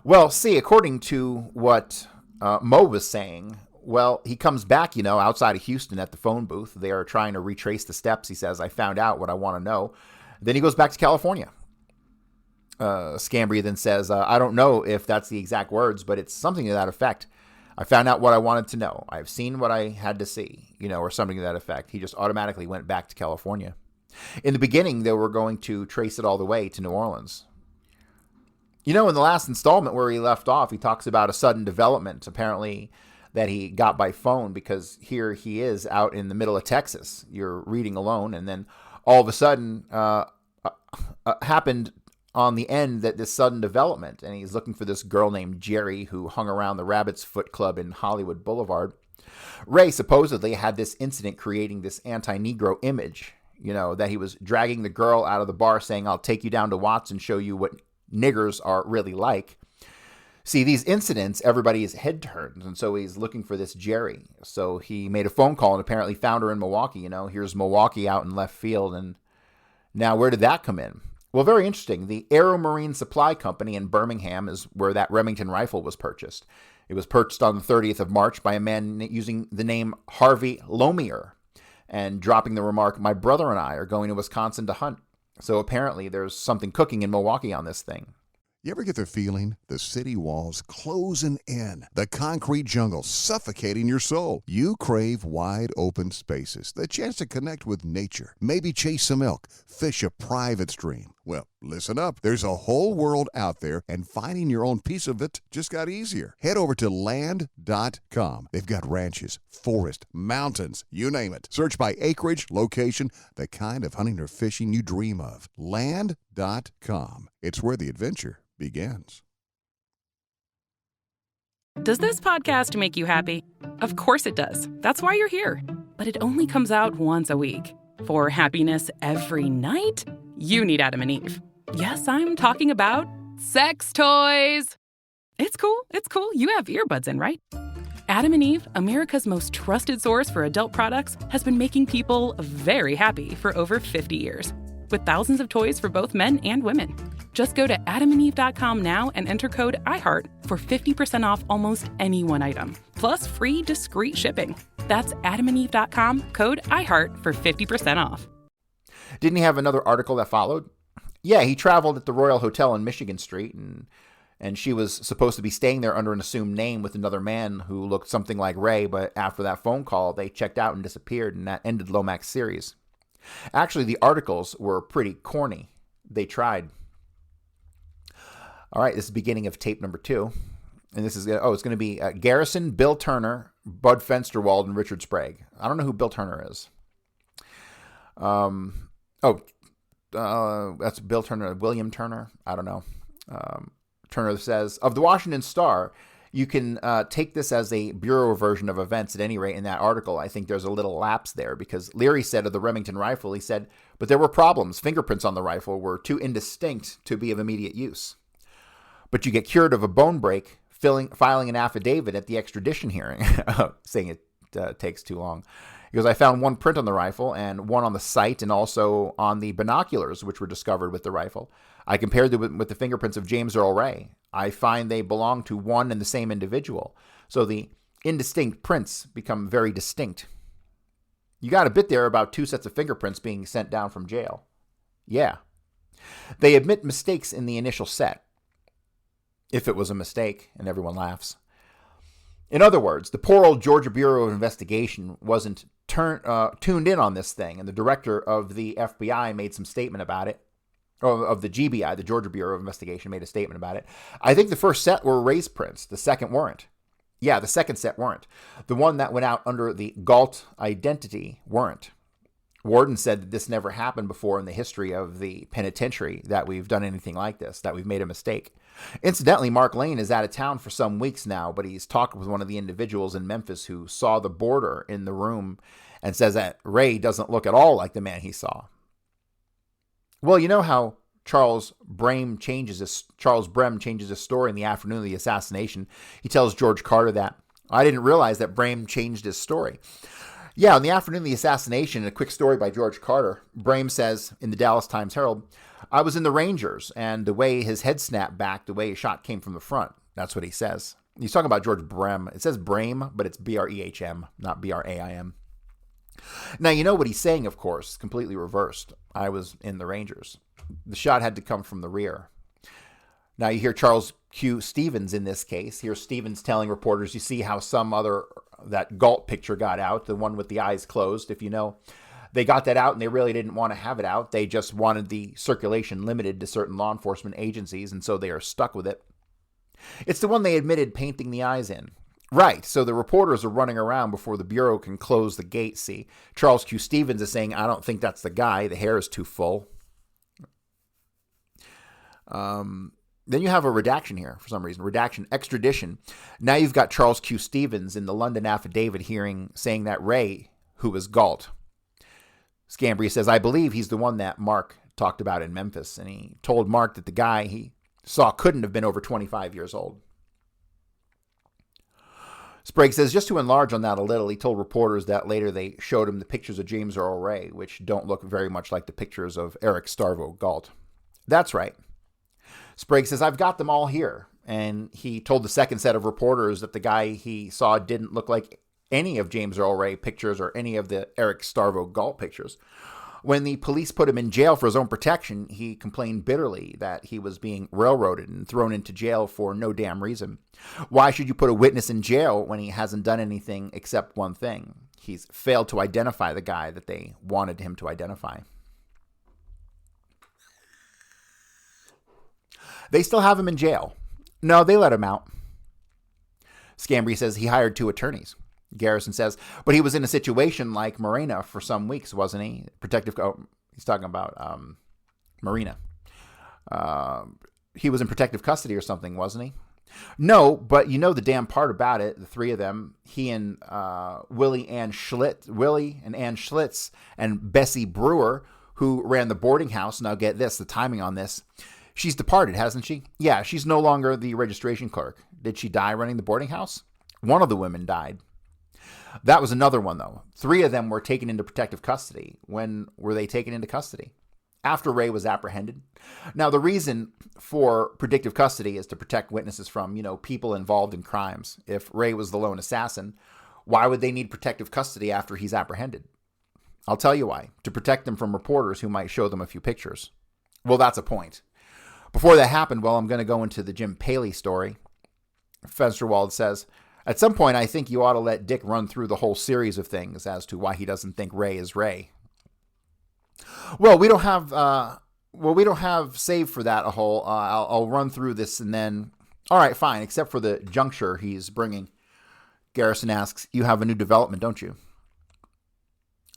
Well, see, according to what Mo was saying, well, he comes back, outside of Houston at the phone booth. They are trying to retrace the steps. He says, I found out what I want to know. Then he goes back to California. Scambria then says, I don't know if that's the exact words, but it's something to that effect. I found out what I wanted to know. I've seen what I had to see, or something to that effect. He just automatically went back to California. In the beginning, they were going to trace it all the way to New Orleans. In the last installment where he left off, he talks about a sudden development, apparently, that he got by phone, because here he is out in the middle of Texas. You're reading alone, and then all of a sudden happened on the end that this sudden development, and he's looking for this girl named Jerry who hung around the Rabbit's Foot Club in Hollywood Boulevard. Ray supposedly had this incident creating this anti-Negro image, that he was dragging the girl out of the bar saying, "I'll take you down to Watts and show you what niggers are really like." See, these incidents, everybody's head turns, and so he's looking for this Jerry. So he made a phone call and apparently found her in Milwaukee. Here's Milwaukee out in left field, and now where did that come in? Well, very interesting. The Aero Marine Supply Company in Birmingham is where that Remington rifle was purchased. It was purchased on the 30th of March by a man using the name Harvey Lomier and dropping the remark, "My brother and I are going to Wisconsin to hunt." So apparently there's something cooking in Milwaukee on this thing. You ever get the feeling the city walls closing in, the concrete jungle suffocating your soul? You crave wide open spaces, the chance to connect with nature, maybe chase some elk, fish a private stream. Well, listen up. There's a whole world out there, and finding your own piece of it just got easier. Head over to land.com. They've got ranches, forest, mountains, you name it. Search by acreage, location, the kind of hunting or fishing you dream of. Land.com. It's where the adventure begins. Does this podcast make you happy? Of course it does. That's why you're here. But it only comes out once a week. For happiness every night, you need Adam and Eve. Yes, I'm talking about sex toys. It's cool. You have earbuds in, right? Adam and Eve, America's most trusted source for adult products, has been making people very happy for over 50 years. With thousands of toys for both men and women. Just go to adamandeve.com now and enter code IHEART for 50% off almost any one item, plus free discreet shipping. That's adamandeve.com, code IHEART for 50% off. Didn't he have another article that followed? Yeah, he traveled at the Royal Hotel on Michigan Street, and she was supposed to be staying there under an assumed name with another man who looked something like Ray, but after that phone call, they checked out and disappeared, and that ended Lomax's series. Actually, the articles were pretty corny. They tried. All right, this is the beginning of tape number 2. And this is, it's going to be Garrison, Bill Turner, Bud Fensterwald, and Richard Sprague. I don't know who Bill Turner is. That's Bill Turner, William Turner. I don't know. Turner says, of the Washington Star, you can take this as a bureau version of events. At any rate, in that article, I think there's a little lapse there, because Leary said of the Remington rifle, he said, but there were problems. Fingerprints on the rifle were too indistinct to be of immediate use. But you get cured of a bone break filing an affidavit at the extradition hearing, saying it takes too long. He goes, I found one print on the rifle and one on the sight and also on the binoculars, which were discovered with the rifle. I compared them with the fingerprints of James Earl Ray. I find they belong to one and the same individual. So the indistinct prints become very distinct. You got a bit there about 2 sets of fingerprints being sent down from jail. Yeah. They admit mistakes in the initial set. If it was a mistake, and everyone laughs. In other words, the poor old Georgia Bureau of Investigation wasn't tuned in on this thing, and the director of the FBI made some statement about it, or of the GBI, the Georgia Bureau of Investigation, made a statement about it. I think the first set were Ray's prints. The second weren't. Yeah, the second set weren't. The one that went out under the Galt identity weren't. Warden said that this never happened before in the history of the penitentiary, that we've done anything like this, that we've made a mistake. Incidentally, Mark Lane is out of town for some weeks now, but he's talked with one of the individuals in Memphis who saw the boarder in the room and says that Ray doesn't look at all like the man he saw. Well, you know how Charles Brem changes his story in the afternoon of the assassination. He tells George Carter that, I didn't realize that Brem changed his story. Yeah, on the afternoon of the assassination, a quick story by George Carter, Brame says in the Dallas Times-Herald, I was in the Rangers, and the way his head snapped back, the way his shot came from the front. That's what he says. He's talking about George Brem. It says Brame, but it's B-R-E-H-M, not B-R-A-I-M. Now, you know what he's saying, of course, completely reversed. I was in the Rangers. The shot had to come from the rear. Now you hear Charles Q. Stevens in this case. Here's Stevens telling reporters, you see how that Galt picture got out, the one with the eyes closed, if you know. They got that out and they really didn't want to have it out. They just wanted the circulation limited to certain law enforcement agencies, and so they are stuck with it. It's the one they admitted painting the eyes in. Right, so the reporters are running around before the Bureau can close the gate, see. Charles Q. Stevens is saying, I don't think that's the guy. The hair is too full. Then you have a redaction here for some reason. Redaction, extradition. Now you've got Charles Q. Stevens in the London affidavit hearing saying that Ray, who was Galt. Scambria says, I believe he's the one that Mark talked about in Memphis. And he told Mark that the guy he saw couldn't have been over 25 years old. Sprague says, just to enlarge on that a little, he told reporters that later they showed him the pictures of James Earl Ray, which don't look very much like the pictures of Eric Starvo Galt. That's right. Sprague says, I've got them all here. And he told the second set of reporters that the guy he saw didn't look like any of James Earl Ray pictures or any of the Eric Starvo Galt pictures. When the police put him in jail for his own protection, he complained bitterly that he was being railroaded and thrown into jail for no damn reason. Why should you put a witness in jail when he hasn't done anything except one thing? He's failed to identify the guy that they wanted him to identify. They still have him in jail. No, they let him out. Scambria says he hired 2 attorneys. Garrison says, but he was in a situation like Marina for some weeks, wasn't he? He's talking about Marina. He was in protective custody or something, wasn't he? No, but you know the damn part about it, the 3 of them, he and Willie and Ann Schlitz and Bessie Brewer, who ran the boarding house. Now get this, the timing on this. She's departed, hasn't she? Yeah, she's no longer the registration clerk. Did she die running the boarding house? One of the women died. That was another one, though. 3 of them were taken into protective custody. When were they taken into custody? After Ray was apprehended. Now, the reason for protective custody is to protect witnesses from, people involved in crimes. If Ray was the lone assassin, why would they need protective custody after he's apprehended? I'll tell you why. To protect them from reporters who might show them a few pictures. Well, that's a point. Before that happened, I'm going to go into the Jim Paley story. Fensterwald says, at some point, I think you ought to let Dick run through the whole series of things as to why he doesn't think Ray is Ray. Well, we don't have save for that a whole. I'll run through this and then. All right, fine. Except for the juncture he's bringing. Garrison asks, "You have a new development, don't you?"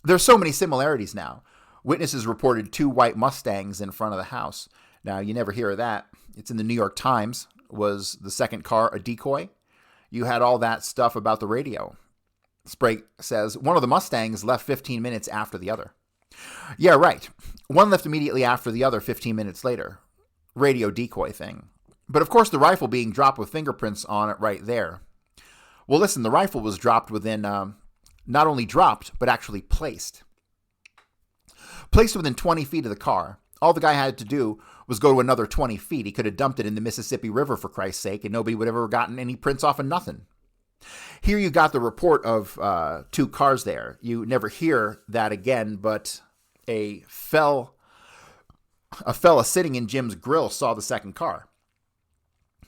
There's so many similarities now. Witnesses reported 2 white Mustangs in front of the house. Now you never hear of that. It's in the New York Times. Was the second car a decoy? You had all that stuff about the radio. Sprague says, one of the Mustangs left 15 minutes after the other. Yeah, right. One left immediately after the other 15 minutes later. Radio decoy thing. But of course the rifle being dropped with fingerprints on it right there. Well, listen, the rifle was dropped within, not only dropped, but actually placed. Placed within 20 feet of the car. All the guy had to do was go to another 20 feet. He could have dumped it in the Mississippi River, for Christ's sake, and nobody would have ever gotten any prints off of nothing. Here you got the report of 2 cars there. You never hear that again, but a fella sitting in Jim's grill saw the second car.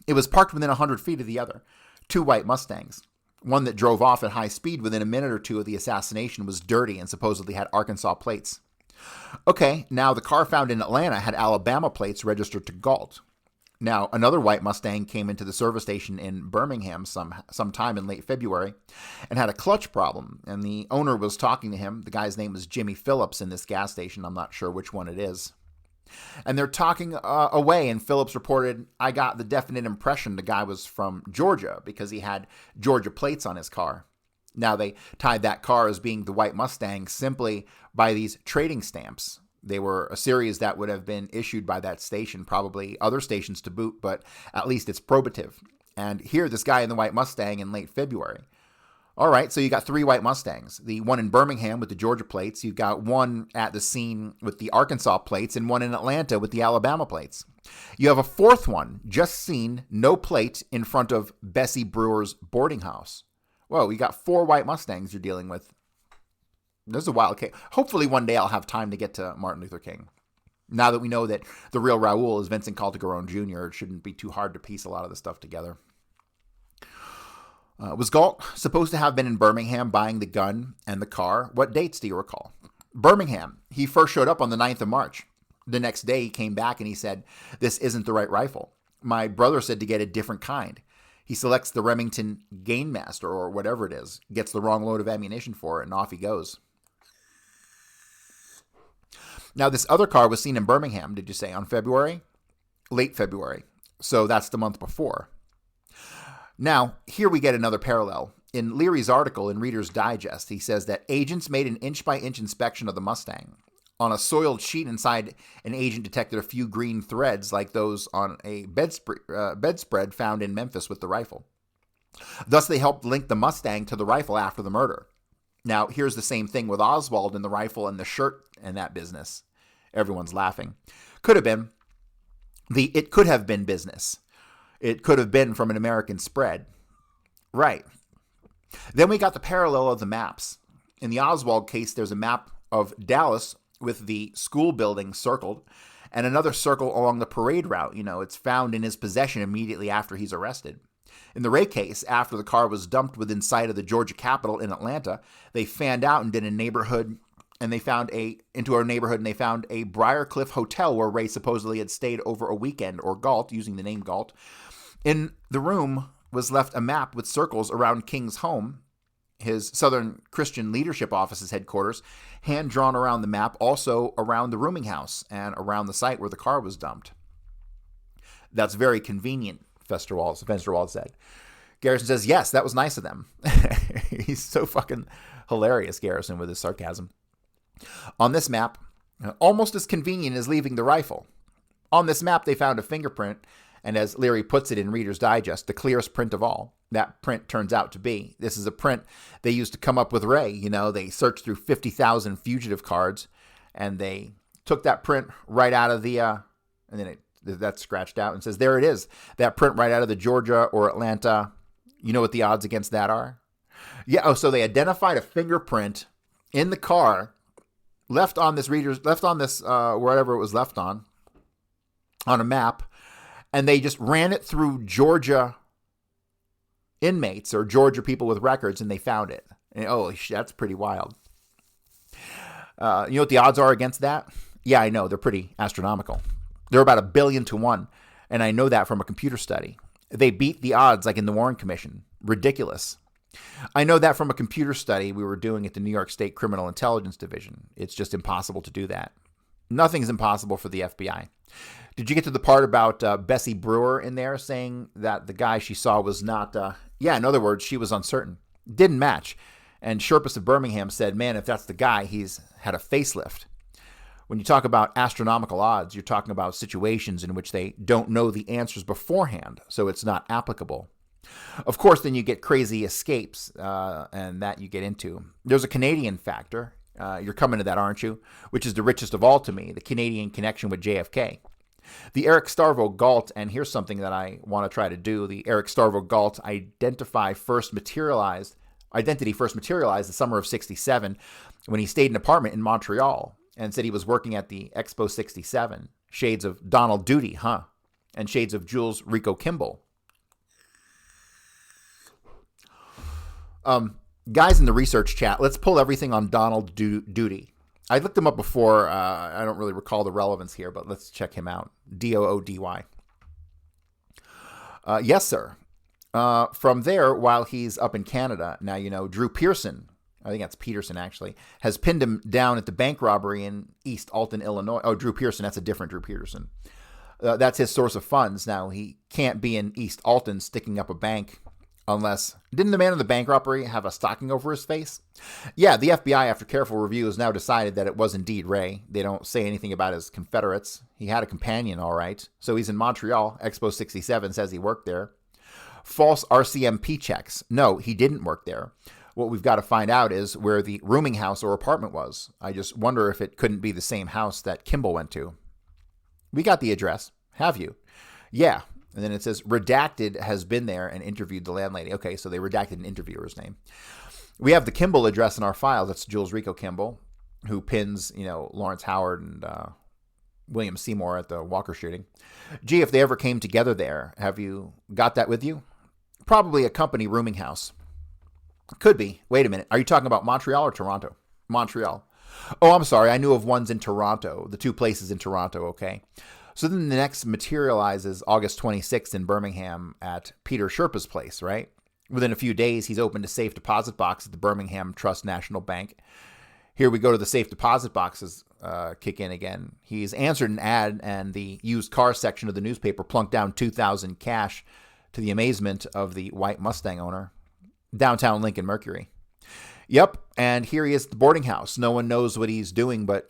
It was parked within 100 feet of the other. 2 white Mustangs. One that drove off at high speed within a minute or 2 of the assassination was dirty and supposedly had Arkansas plates. Okay, now the car found in Atlanta had Alabama plates registered to Galt. Now, another white Mustang came into the service station in Birmingham sometime in late February and had a clutch problem, and the owner was talking to him. The guy's name was Jimmy Phillips in this gas station. I'm not sure which one it is. And they're talking away, and Phillips reported, I got the definite impression the guy was from Georgia because he had Georgia plates on his car. Now, they tied that car as being the white Mustang simply by these trading stamps. They were a series that would have been issued by that station, probably other stations to boot, but at least it's probative. And here, this guy in the white Mustang in late February. All right, so you got 3 white Mustangs. The one in Birmingham with the Georgia plates. You've got one at the scene with the Arkansas plates and one in Atlanta with the Alabama plates. You have a 4th one, just seen, no plate, in front of Bessie Brewer's boarding house. Whoa, you got 4 white Mustangs you're dealing with. This is a wild case. Hopefully one day I'll have time to get to Martin Luther King. Now that we know that the real Raoul is Vincent Caltagirone Jr., it shouldn't be too hard to piece a lot of the stuff together. Was Galt supposed to have been in Birmingham buying the gun and the car? What dates do you recall? Birmingham. He first showed up on the 9th of March. The next day he came back and he said, "This isn't the right rifle. My brother said to get a different kind." He selects the Remington Gainmaster or whatever it is, gets the wrong load of ammunition for it, and off he goes. Now, this other car was seen in Birmingham, did you say, on February? Late February. So that's the month before. Now, here we get another parallel. In Leary's article in Reader's Digest, he says that agents made an inch-by-inch inspection of the Mustang. On a soiled sheet inside, an agent detected a few green threads like those on a bedspread found in Memphis with the rifle. Thus, they helped link the Mustang to the rifle after the murder. Now, here's the same thing with Oswald and the rifle and the shirt and that business. Everyone's laughing. Could have been. It could have been business. It could have been from an American spread. Right. Then we got the parallel of the maps. In the Oswald case, there's a map of Dallas with the school building circled and another circle along the parade route. You know, it's found in his possession immediately after he's arrested. In the Ray case, after the car was dumped within sight of the Georgia Capitol in Atlanta, they fanned out and did a neighborhood, and they found a Briarcliff Hotel where Ray supposedly had stayed over a weekend, or Galt, using the name Galt. In the room was left a map with circles around King's home, his Southern Christian Leadership Office's headquarters, hand-drawn around the map, also around the rooming house and around the site where the car was dumped. That's very convenient, Fensterwald said. Garrison says, yes, that was nice of them. He's so fucking hilarious, Garrison, with his sarcasm. On this map, almost as convenient as leaving the rifle. On this map, they found a fingerprint, and as Leary puts it in Reader's Digest, the clearest print of all. That print turns out to be. This is a print they used to come up with Ray. You know, they searched through 50,000 fugitive cards, and they took that print right out of the, and then that's scratched out and says, there it is. That print right out of the Georgia or Atlanta. You know what the odds against that are? Yeah. Oh, so they identified a fingerprint in the car, left on this, wherever it was left on a map, and they just ran it through Georgia inmates or Georgia people with records, and they found it. And, that's pretty wild. You know what the odds are against that? Yeah, I know. They're pretty astronomical. They're about 1 billion to 1, and I know that from a computer study. They beat the odds like in the Warren Commission. Ridiculous. I know that from a computer study we were doing at the New York State Criminal Intelligence Division. It's just impossible to do that. Nothing's impossible for the FBI. Did you get to the part about Bessie Brewer in there saying that the guy she saw was not... in other words, she was uncertain. Didn't match. And Sherpas of Birmingham said, man, if that's the guy, he's had a facelift. When you talk about astronomical odds, you're talking about situations in which they don't know the answers beforehand, so it's not applicable. Of course, then you get crazy escapes, and that you get into. There's a Canadian factor. You're coming to that, aren't you? Which is the richest of all to me, the Canadian connection with JFK. The Eric Starvo Galt, and here's something that I want to try to do, the Eric Starvo Galt identity first materialized the summer of 67 when he stayed in an apartment in Montreal and said he was working at the Expo 67. Shades of Donald Duty, huh? And shades of Jules Rico Kimball. Guys in the research chat, let's pull everything on Donald Duty. I looked him up before. I don't really recall the relevance here, but let's check him out. Doody. Yes, sir. From there, while he's up in Canada, now, you know, Drew Pearson, I think that's Peterson actually, has pinned him down at the bank robbery in East Alton, Illinois. Oh, Drew Pearson, that's a different Drew Peterson. That's his source of funds. Now, he can't be in East Alton sticking up a bank unless... Didn't the man in the bank robbery have a stocking over his face? Yeah, the FBI, after careful review, has now decided that it was indeed Ray. They don't say anything about his Confederates. He had a companion, all right. So he's in Montreal. Expo 67 says he worked there. False RCMP checks. No, he didn't work there. What we've got to find out is where the rooming house or apartment was. I just wonder if it couldn't be the same house that Kimball went to. We got the address. Have you? Yeah. And then it says, redacted has been there and interviewed the landlady. Okay, so they redacted an interviewer's name. We have the Kimball address in our file. That's Jules Rico Kimball, who pins, Lawrence Howard and William Seymour at the Walker shooting. Gee, if they ever came together there, have you got that with you? Probably a company rooming house. Could be. Wait a minute. Are you talking about Montreal or Toronto? Montreal. Oh, I'm sorry. I knew of ones in Toronto. The two places in Toronto, okay. So then the next materializes August 26th in Birmingham at Peter Sherpa's place, right? Within a few days, he's opened a safe deposit box at the Birmingham Trust National Bank. Here we go to the safe deposit boxes kick in again. He's answered an ad, and the used car section of the newspaper plunked down $2,000 cash to the amazement of the white Mustang owner. Downtown Lincoln Mercury. Yep, and here he is at the boarding house. No one knows what he's doing but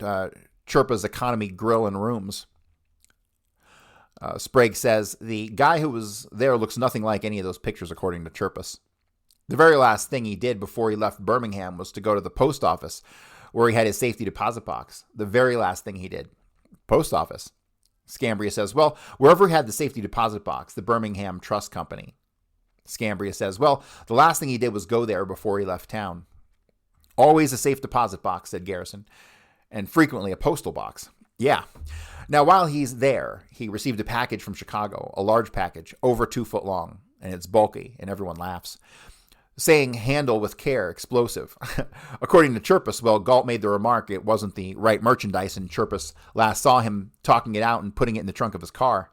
Chirpa's Economy Grill and Rooms. Sprague says, the guy who was there looks nothing like any of those pictures, according to Chirpas. The very last thing he did before he left Birmingham was to go to the post office where he had his safety deposit box. The very last thing he did. Post office. Scambria says, well, wherever he had the safety deposit box, the Birmingham Trust Company. Scambria says, well, the last thing he did was go there before he left town. Always a safe deposit box, said Garrison, and frequently a postal box. Yeah. Now, while he's there, he received a package from Chicago, a large package, over 2 foot long, and it's bulky, and everyone laughs, saying handle with care, explosive. According to Chirpas, well, Galt made the remark it wasn't the right merchandise, and Chirpas last saw him talking it out and putting it in the trunk of his car.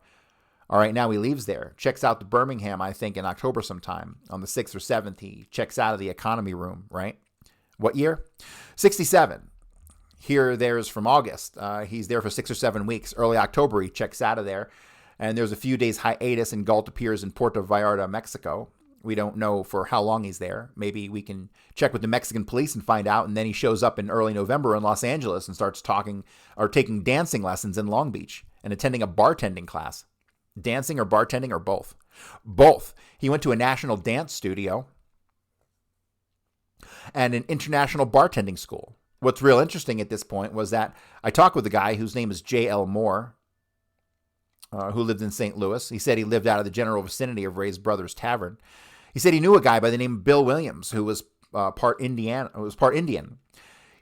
All right, now he leaves there, checks out to Birmingham, I think, in October sometime. On the 6th or 7th, he checks out of the economy room, right? What year? 67. Here, there's from August. He's there for 6 or 7 weeks. Early October, he checks out of there. And there's a few days hiatus, and Galt appears in Puerto Vallarta, Mexico. We don't know for how long he's there. Maybe we can check with the Mexican police and find out. And then he shows up in early November in Los Angeles and starts taking dancing lessons in Long Beach and attending a bartending class. Dancing or bartending or both? Both. He went to a national dance studio and an international bartending school. What's real interesting at this point was that I talked with a guy whose name is J.L. Moore, who lived in St. Louis. He said he lived out of the general vicinity of Ray's Brothers Tavern. He said he knew a guy by the name of Bill Williams, who was part Indian.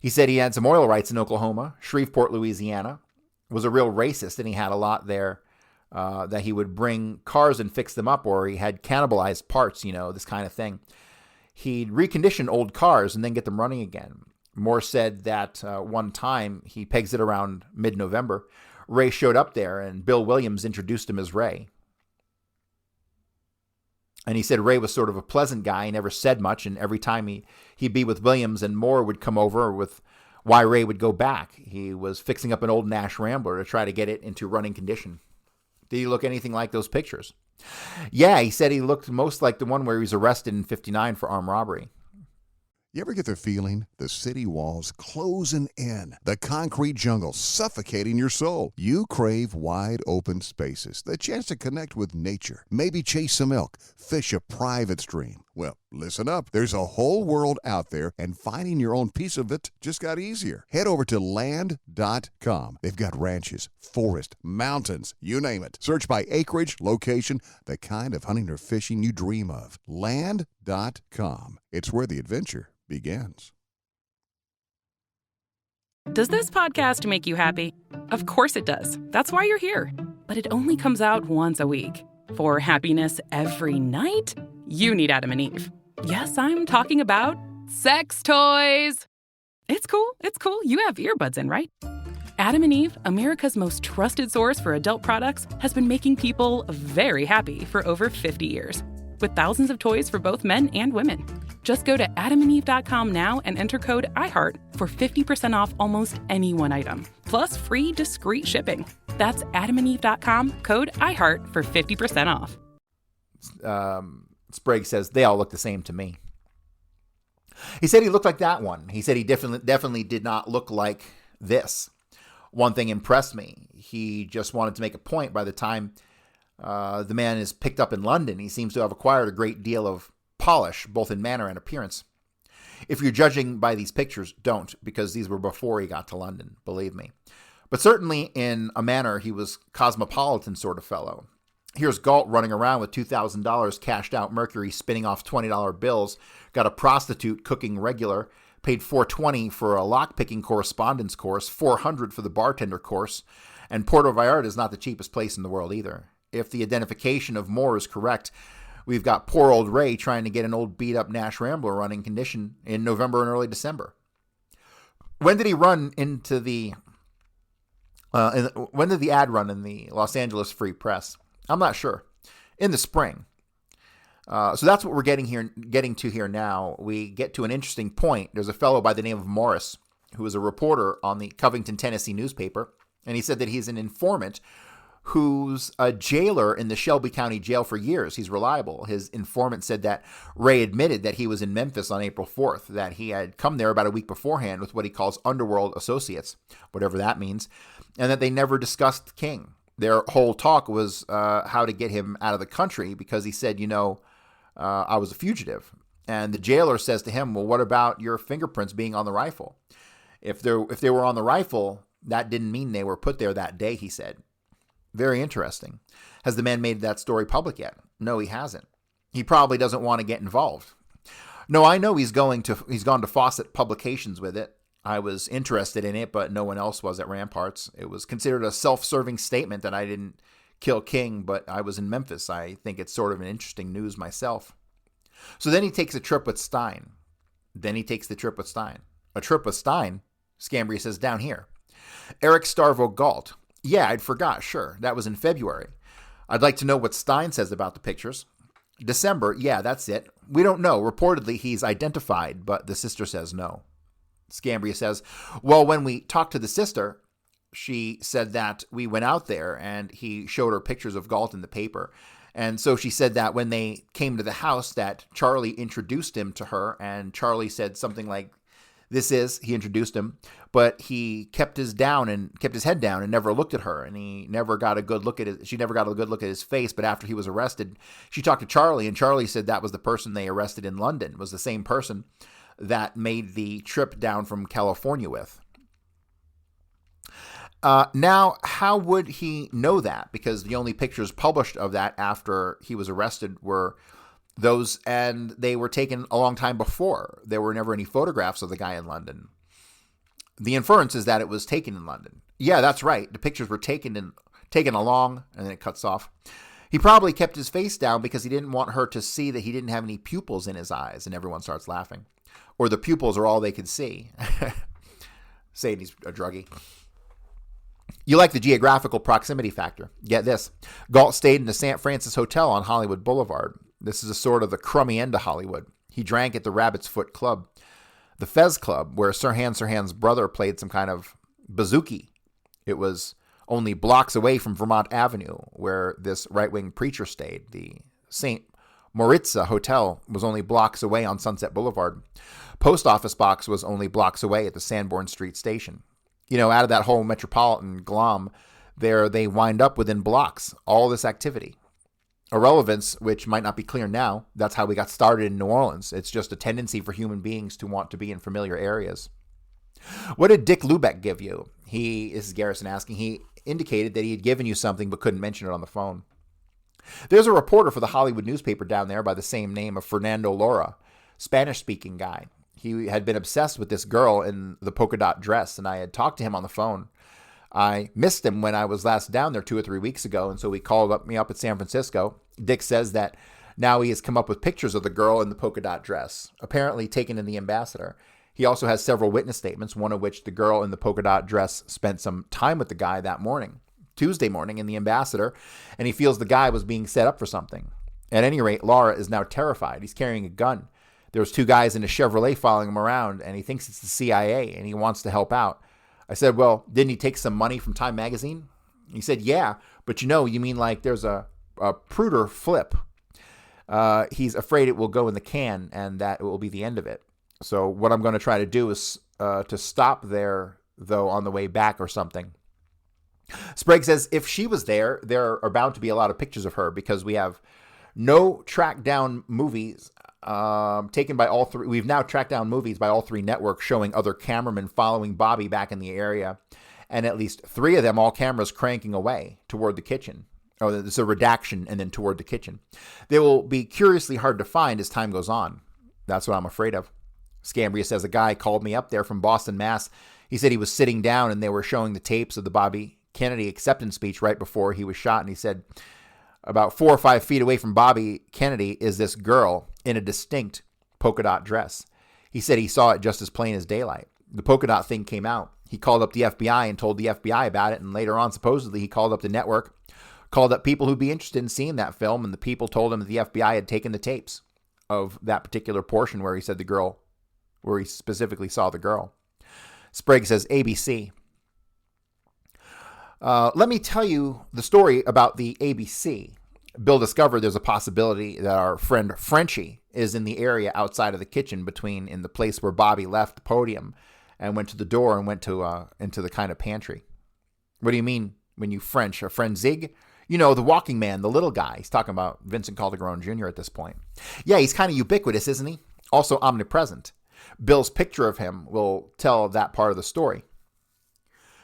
He said he had some oil rights in Oklahoma, Shreveport, Louisiana, was a real racist, and he had a lot there that he would bring cars and fix them up, or he had cannibalized parts, this kind of thing. He'd recondition old cars and then get them running again. Moore said that one time, he pegs it around mid-November, Ray showed up there and Bill Williams introduced him as Ray. And he said Ray was sort of a pleasant guy. He never said much. And every time he'd be with Williams and Moore would come over with why Ray would go back. He was fixing up an old Nash Rambler to try to get it into running condition. Did he look anything like those pictures? Yeah, he said he looked most like the one where he was arrested in 59 for armed robbery. You ever get the feeling the city walls closing in, the concrete jungle suffocating your soul? You crave wide open spaces, the chance to connect with nature, maybe chase some elk, fish a private stream. Well, listen up. There's a whole world out there, and finding your own piece of it just got easier. Head over to land.com. They've got ranches, forest, mountains, you name it. Search by acreage, location, the kind of hunting or fishing you dream of. Land.com. It's where the adventure begins. Does this podcast make you happy? Of course it does. That's why you're here. But it only comes out once a week. For happiness every night, you need Adam and Eve. Yes, I'm talking about sex toys. It's cool. It's cool. You have earbuds in, right? Adam and Eve, America's most trusted source for adult products, has been making people very happy for over 50 years. With thousands of toys for both men and women. Just go to adamandeve.com now and enter code IHEART for 50% off almost any one item, plus free discreet shipping. That's adamandeve.com, code IHEART for 50% off. Sprague says, they all look the same to me. He said he looked like that one. He said he definitely did not look like this. One thing impressed me. He just wanted to make a point. By the time the man is picked up in London, he seems to have acquired a great deal of polish, both in manner and appearance. If you're judging by these pictures, don't, because these were before he got to London, believe me. But certainly in a manner, he was cosmopolitan sort of fellow. Here's Galt running around with $2,000 cashed out Mercury, spinning off $20 bills, got a prostitute cooking regular, paid $420 for a lockpicking correspondence course, $400 for the bartender course, And Puerto Vallarta is not the cheapest place in the world either. If the identification of Moore is correct, we've got poor old Ray trying to get an old beat-up Nash Rambler running condition in November and early December. When did he run into the... when did the ad run in the Los Angeles Free Press? I'm not sure. In the spring. So that's what we're getting to here now. We get to an interesting point. There's a fellow by the name of Morris who is a reporter on the Covington, Tennessee newspaper, and he said that he's an informant who's a jailer in the Shelby County Jail for years. He's reliable. His informant said that Ray admitted that he was in Memphis on April 4th, that he had come there about a week beforehand with what he calls underworld associates, whatever that means, and that they never discussed King. Their whole talk was how to get him out of the country because he said, I was a fugitive. And the jailer says to him, well, what about your fingerprints being on the rifle? If they were on the rifle, that didn't mean they were put there that day, he said. Very interesting. Has the man made that story public yet? No, he hasn't. He probably doesn't want to get involved. No, I know he's gone to Fawcett Publications with it. I was interested in it, but no one else was at Ramparts. It was considered a self-serving statement that I didn't kill King, but I was in Memphis. I think it's sort of an interesting news myself. So then he takes a trip with Stein. A trip with Stein? Scambria says, down here. Eric Starvo Galt. Yeah, I'd forgot. Sure. That was in February. I'd like to know what Stein says about the pictures. December. Yeah, that's it. We don't know. Reportedly, he's identified, but the sister says no. Scambria says, well, when we talked to the sister, she said that we went out there and he showed her pictures of Galt in the paper. And so she said that when they came to the house that Charlie introduced him to her, and Charlie said something like, he introduced him, but he kept his head down and never looked at her, and she never got a good look at his face. But after he was arrested, she talked to Charlie, and Charlie said that was the person they arrested in London, was the same person that made the trip down from California with. Now, how would he know that? Because the only pictures published of that after he was arrested were those, and they were taken a long time before. There were never any photographs of the guy in London. The inference is that it was taken in London. Yeah, that's right. The pictures were taken along, and then it cuts off. He probably kept his face down because he didn't want her to see that he didn't have any pupils in his eyes, and everyone starts laughing. Or the pupils are all they could see. Saying he's a druggie. You like the geographical proximity factor. Get this. Galt stayed in the St. Francis Hotel on Hollywood Boulevard. This is a sort of the crummy end of Hollywood. He drank at the Rabbit's Foot Club, the Fez Club, where Sirhan's brother played some kind of bouzouki. It was only blocks away from Vermont Avenue, where this right-wing preacher stayed. The St. Moritz Hotel was only blocks away on Sunset Boulevard. Post office box was only blocks away at the Sanborn Street station. Out of that whole metropolitan glom, there they wind up within blocks, all this activity. A relevance which might not be clear now. That's how we got started in New Orleans. It's just a tendency for human beings to want to be in familiar areas. What did Dick Lubeck give you? This is Garrison asking. He indicated that he had given you something but couldn't mention it on the phone. There's a reporter for the Hollywood newspaper down there by the same name of Fernando Lora, Spanish-speaking guy. He had been obsessed with this girl in the polka dot dress, and I had talked to him on the phone. I missed him when I was last down there 2 or 3 weeks ago, and so he called me up at San Francisco. Dick says that now he has come up with pictures of the girl in the polka dot dress, apparently taken in the Ambassador. He also has several witness statements, one of which the girl in the polka dot dress spent some time with the guy that morning, Tuesday morning, in the Ambassador, and he feels the guy was being set up for something. At any rate, Laura is now terrified. He's carrying a gun. There was 2 guys in a Chevrolet following him around, and he thinks it's the CIA, and he wants to help out. I said, well, didn't he take some money from Time Magazine? He said, yeah, but you mean like there's a Pruder flip. He's afraid it will go in the can, and that it will be the end of it. So what I'm going to try to do is to stop there, though, on the way back or something. Sprague says, if she was there are bound to be a lot of pictures of her because we have no track down movies taken by all 3. We've now tracked down movies by all 3 networks showing other cameramen following Bobby back in the area, and at least 3 of them, all cameras cranking away toward the kitchen. Oh, there's a redaction and then toward the kitchen. They will be curiously hard to find as time goes on. That's what I'm afraid of. Scambria says a guy called me up there from Boston, Mass. He said he was sitting down and they were showing the tapes of the Bobby Kennedy acceptance speech right before he was shot, and he said, about 4 or 5 feet away from Bobby Kennedy is this girl in a distinct polka dot dress. He said he saw it just as plain as daylight. The polka dot thing came out. He called up the FBI and told the FBI about it, and later on, supposedly, he called up the network, called up people who'd be interested in seeing that film, and the people told him that the FBI had taken the tapes of that particular portion where he said the girl, where he specifically saw the girl. Sprague says, ABC. Let me tell you the story about the ABC. Bill discovered there's a possibility that our friend Frenchie is in the area outside of the kitchen in the place where Bobby left the podium and went to the door and went to into the kind of pantry. What do you mean when you French? A friend Zig? You know, the walking man, the little guy. He's talking about Vincent Calderon Jr. at this point. Yeah, he's kind of ubiquitous, isn't he? Also omnipresent. Bill's picture of him will tell that part of the story.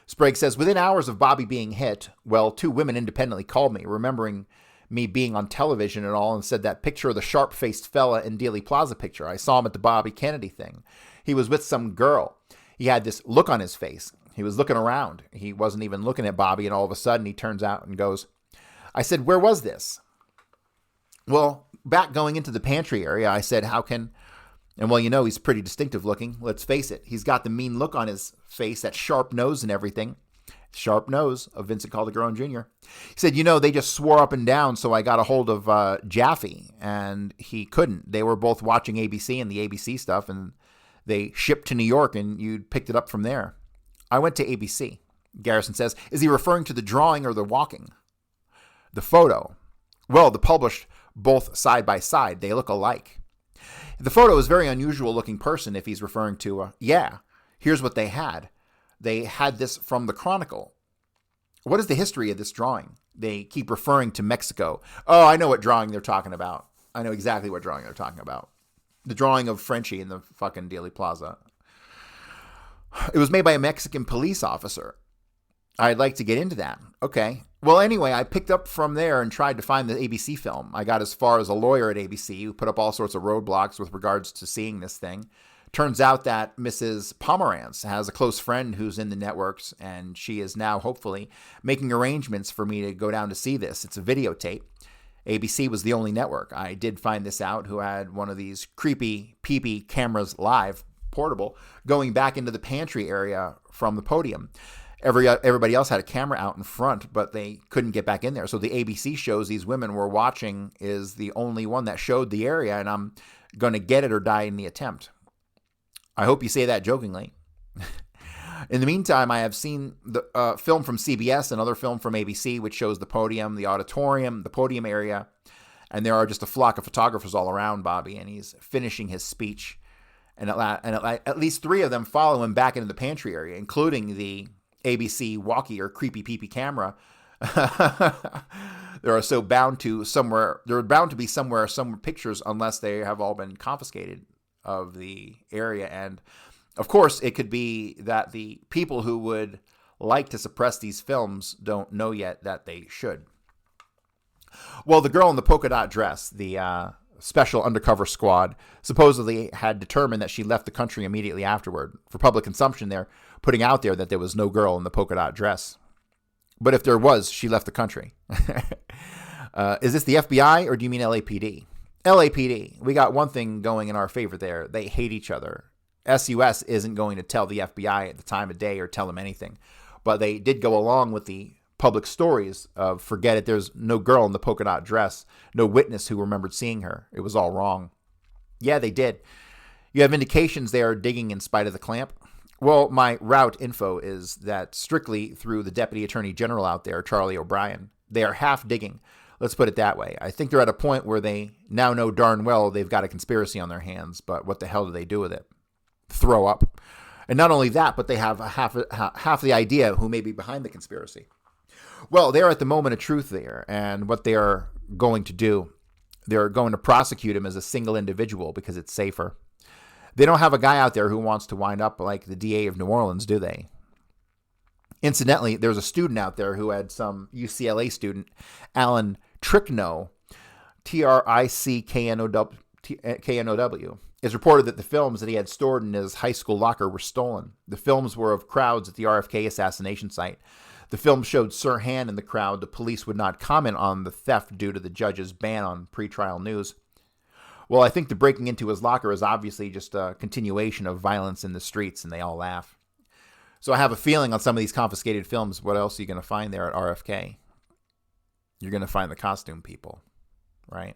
Sprague says, within hours of Bobby being hit, well, 2 women independently called me, remembering me being on television and all, and said that picture of the sharp-faced fella in Dealey Plaza picture. I saw him at the Bobby Kennedy thing. He was with some girl. He had this look on his face. He was looking around. He wasn't even looking at Bobby, and all of a sudden he turns out and goes, I said, where was this? Well, back going into the pantry area, I said, how can... And well, you know, he's pretty distinctive looking. Let's face it. He's got the mean look on his face, that sharp nose and everything. Sharp nose of Vincent Calderon Jr. He said, you know, they just swore up and down, so I got a hold of Jaffe, and he couldn't. They were both watching ABC and the ABC stuff, and they shipped to New York, and you picked it up from there. I went to ABC. Garrison says, is he referring to the drawing or the walking? The photo. Well, the published both side by side. They look alike. The photo is a very unusual looking person if he's referring to, here's what they had. They had this from the Chronicle. What is the history of this drawing? They keep referring to Mexico. Oh, I know what drawing they're talking about. I know exactly what drawing they're talking about. The drawing of Frenchie in the fucking Dealey Plaza. It was made by a Mexican police officer. I'd like to get into that. Okay. Well, anyway, I picked up from there and tried to find the ABC film. I got as far as a lawyer at ABC who put up all sorts of roadblocks with regards to seeing this thing. Turns out that Mrs. Pomerantz has a close friend who's in the networks, and she is now hopefully making arrangements for me to go down to see this. It's a videotape. ABC was the only network. I did find this out, who had one of these creepy peepee cameras live, portable, going back into the pantry area from the podium. Everybody else had a camera out in front, but they couldn't get back in there. So the ABC shows these women were watching is the only one that showed the area, and I'm going to get it or die in the attempt. I hope you say that jokingly. In the meantime, I have seen the film from CBS, another film from ABC, which shows the podium, the auditorium, the podium area, and there are just a flock of photographers all around Bobby, and he's finishing his speech. And at least 3 of them follow him back into the pantry area, including the ABC walkie or creepy peepee camera. There are bound to be some pictures unless they have all been confiscated of the area. And of course, it could be that the people who would like to suppress these films don't know yet that they should. Well, the girl in the polka dot dress, the special undercover squad, supposedly had determined that she left the country immediately afterward. For public consumption, they're putting out there that there was no girl in the polka dot dress. But if there was, she left the country. Is this the FBI or do you mean LAPD? LAPD. We got one thing going in our favor there. They hate each other. SUS isn't going to tell the FBI at the time of day or tell them anything. But they did go along with the public stories of, forget it, there's no girl in the polka dot dress, no witness who remembered seeing her. It was all wrong. Yeah, they did. You have indications they are digging in spite of the clamp? Well, my route info is that strictly through the Deputy Attorney General out there, Charlie O'Brien. They are half digging. Let's put it that way. I think they're at a point where they now know darn well they've got a conspiracy on their hands, but what the hell do they do with it? Throw up. And not only that, but they have half the idea who may be behind the conspiracy. Well, they're at the moment of truth there, and what they are going to do, they're going to prosecute him as a single individual because it's safer. They don't have a guy out there who wants to wind up like the DA of New Orleans, do they? Incidentally, there's a student out there who had some UCLA student, Alan Tricknow, Tricknow. It's reported that the films that he had stored in his high school locker were stolen. The films were of crowds at the RFK assassination site. The film showed Sirhan in the crowd. The police would not comment on the theft due to the judge's ban on pretrial news. Well, I think the breaking into his locker is obviously just a continuation of violence in the streets, and they all laugh. So I have a feeling on some of these confiscated films, what else are you going to find there at RFK? You're going to find the costume people, right?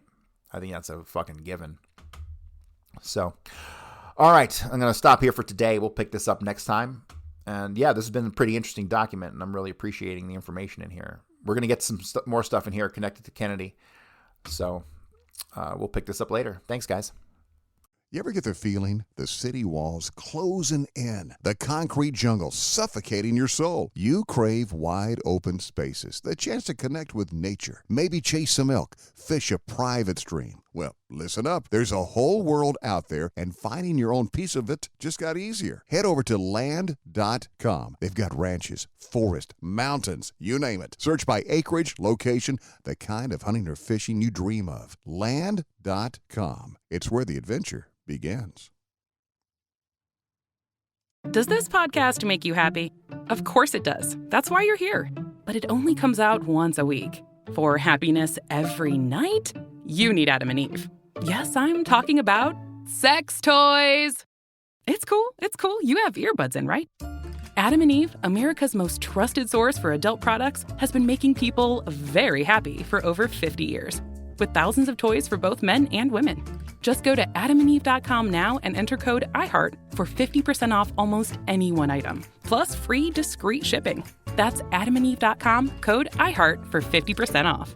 I think that's a fucking given. So, all right, I'm going to stop here for today. We'll pick this up next time. And yeah, this has been a pretty interesting document, and I'm really appreciating the information in here. We're going to get some more stuff in here connected to Kennedy. So we'll pick this up later. Thanks, guys. You ever get the feeling the city walls closing in, the concrete jungle suffocating your soul? You crave wide open spaces, the chance to connect with nature, maybe chase some elk, fish a private stream. Well, listen up. There's a whole world out there, and finding your own piece of it just got easier. Head over to land.com. They've got ranches, forest, mountains, you name it. Search by acreage, location, the kind of hunting or fishing you dream of. Land.com. It's where the adventure begins. Does this podcast make you happy? Of course it does. That's why you're here. But it only comes out once a week. For happiness every night, you need Adam and Eve. Yes, I'm talking about sex toys. It's cool. You have earbuds in, right? Adam and Eve, America's most trusted source for adult products, has been making people very happy for over 50 years. With thousands of toys for both men and women. Just go to adamandeve.com now and enter code IHEART for 50% off almost any one item. Plus free discreet shipping. That's adamandeve.com, code IHEART for 50% off.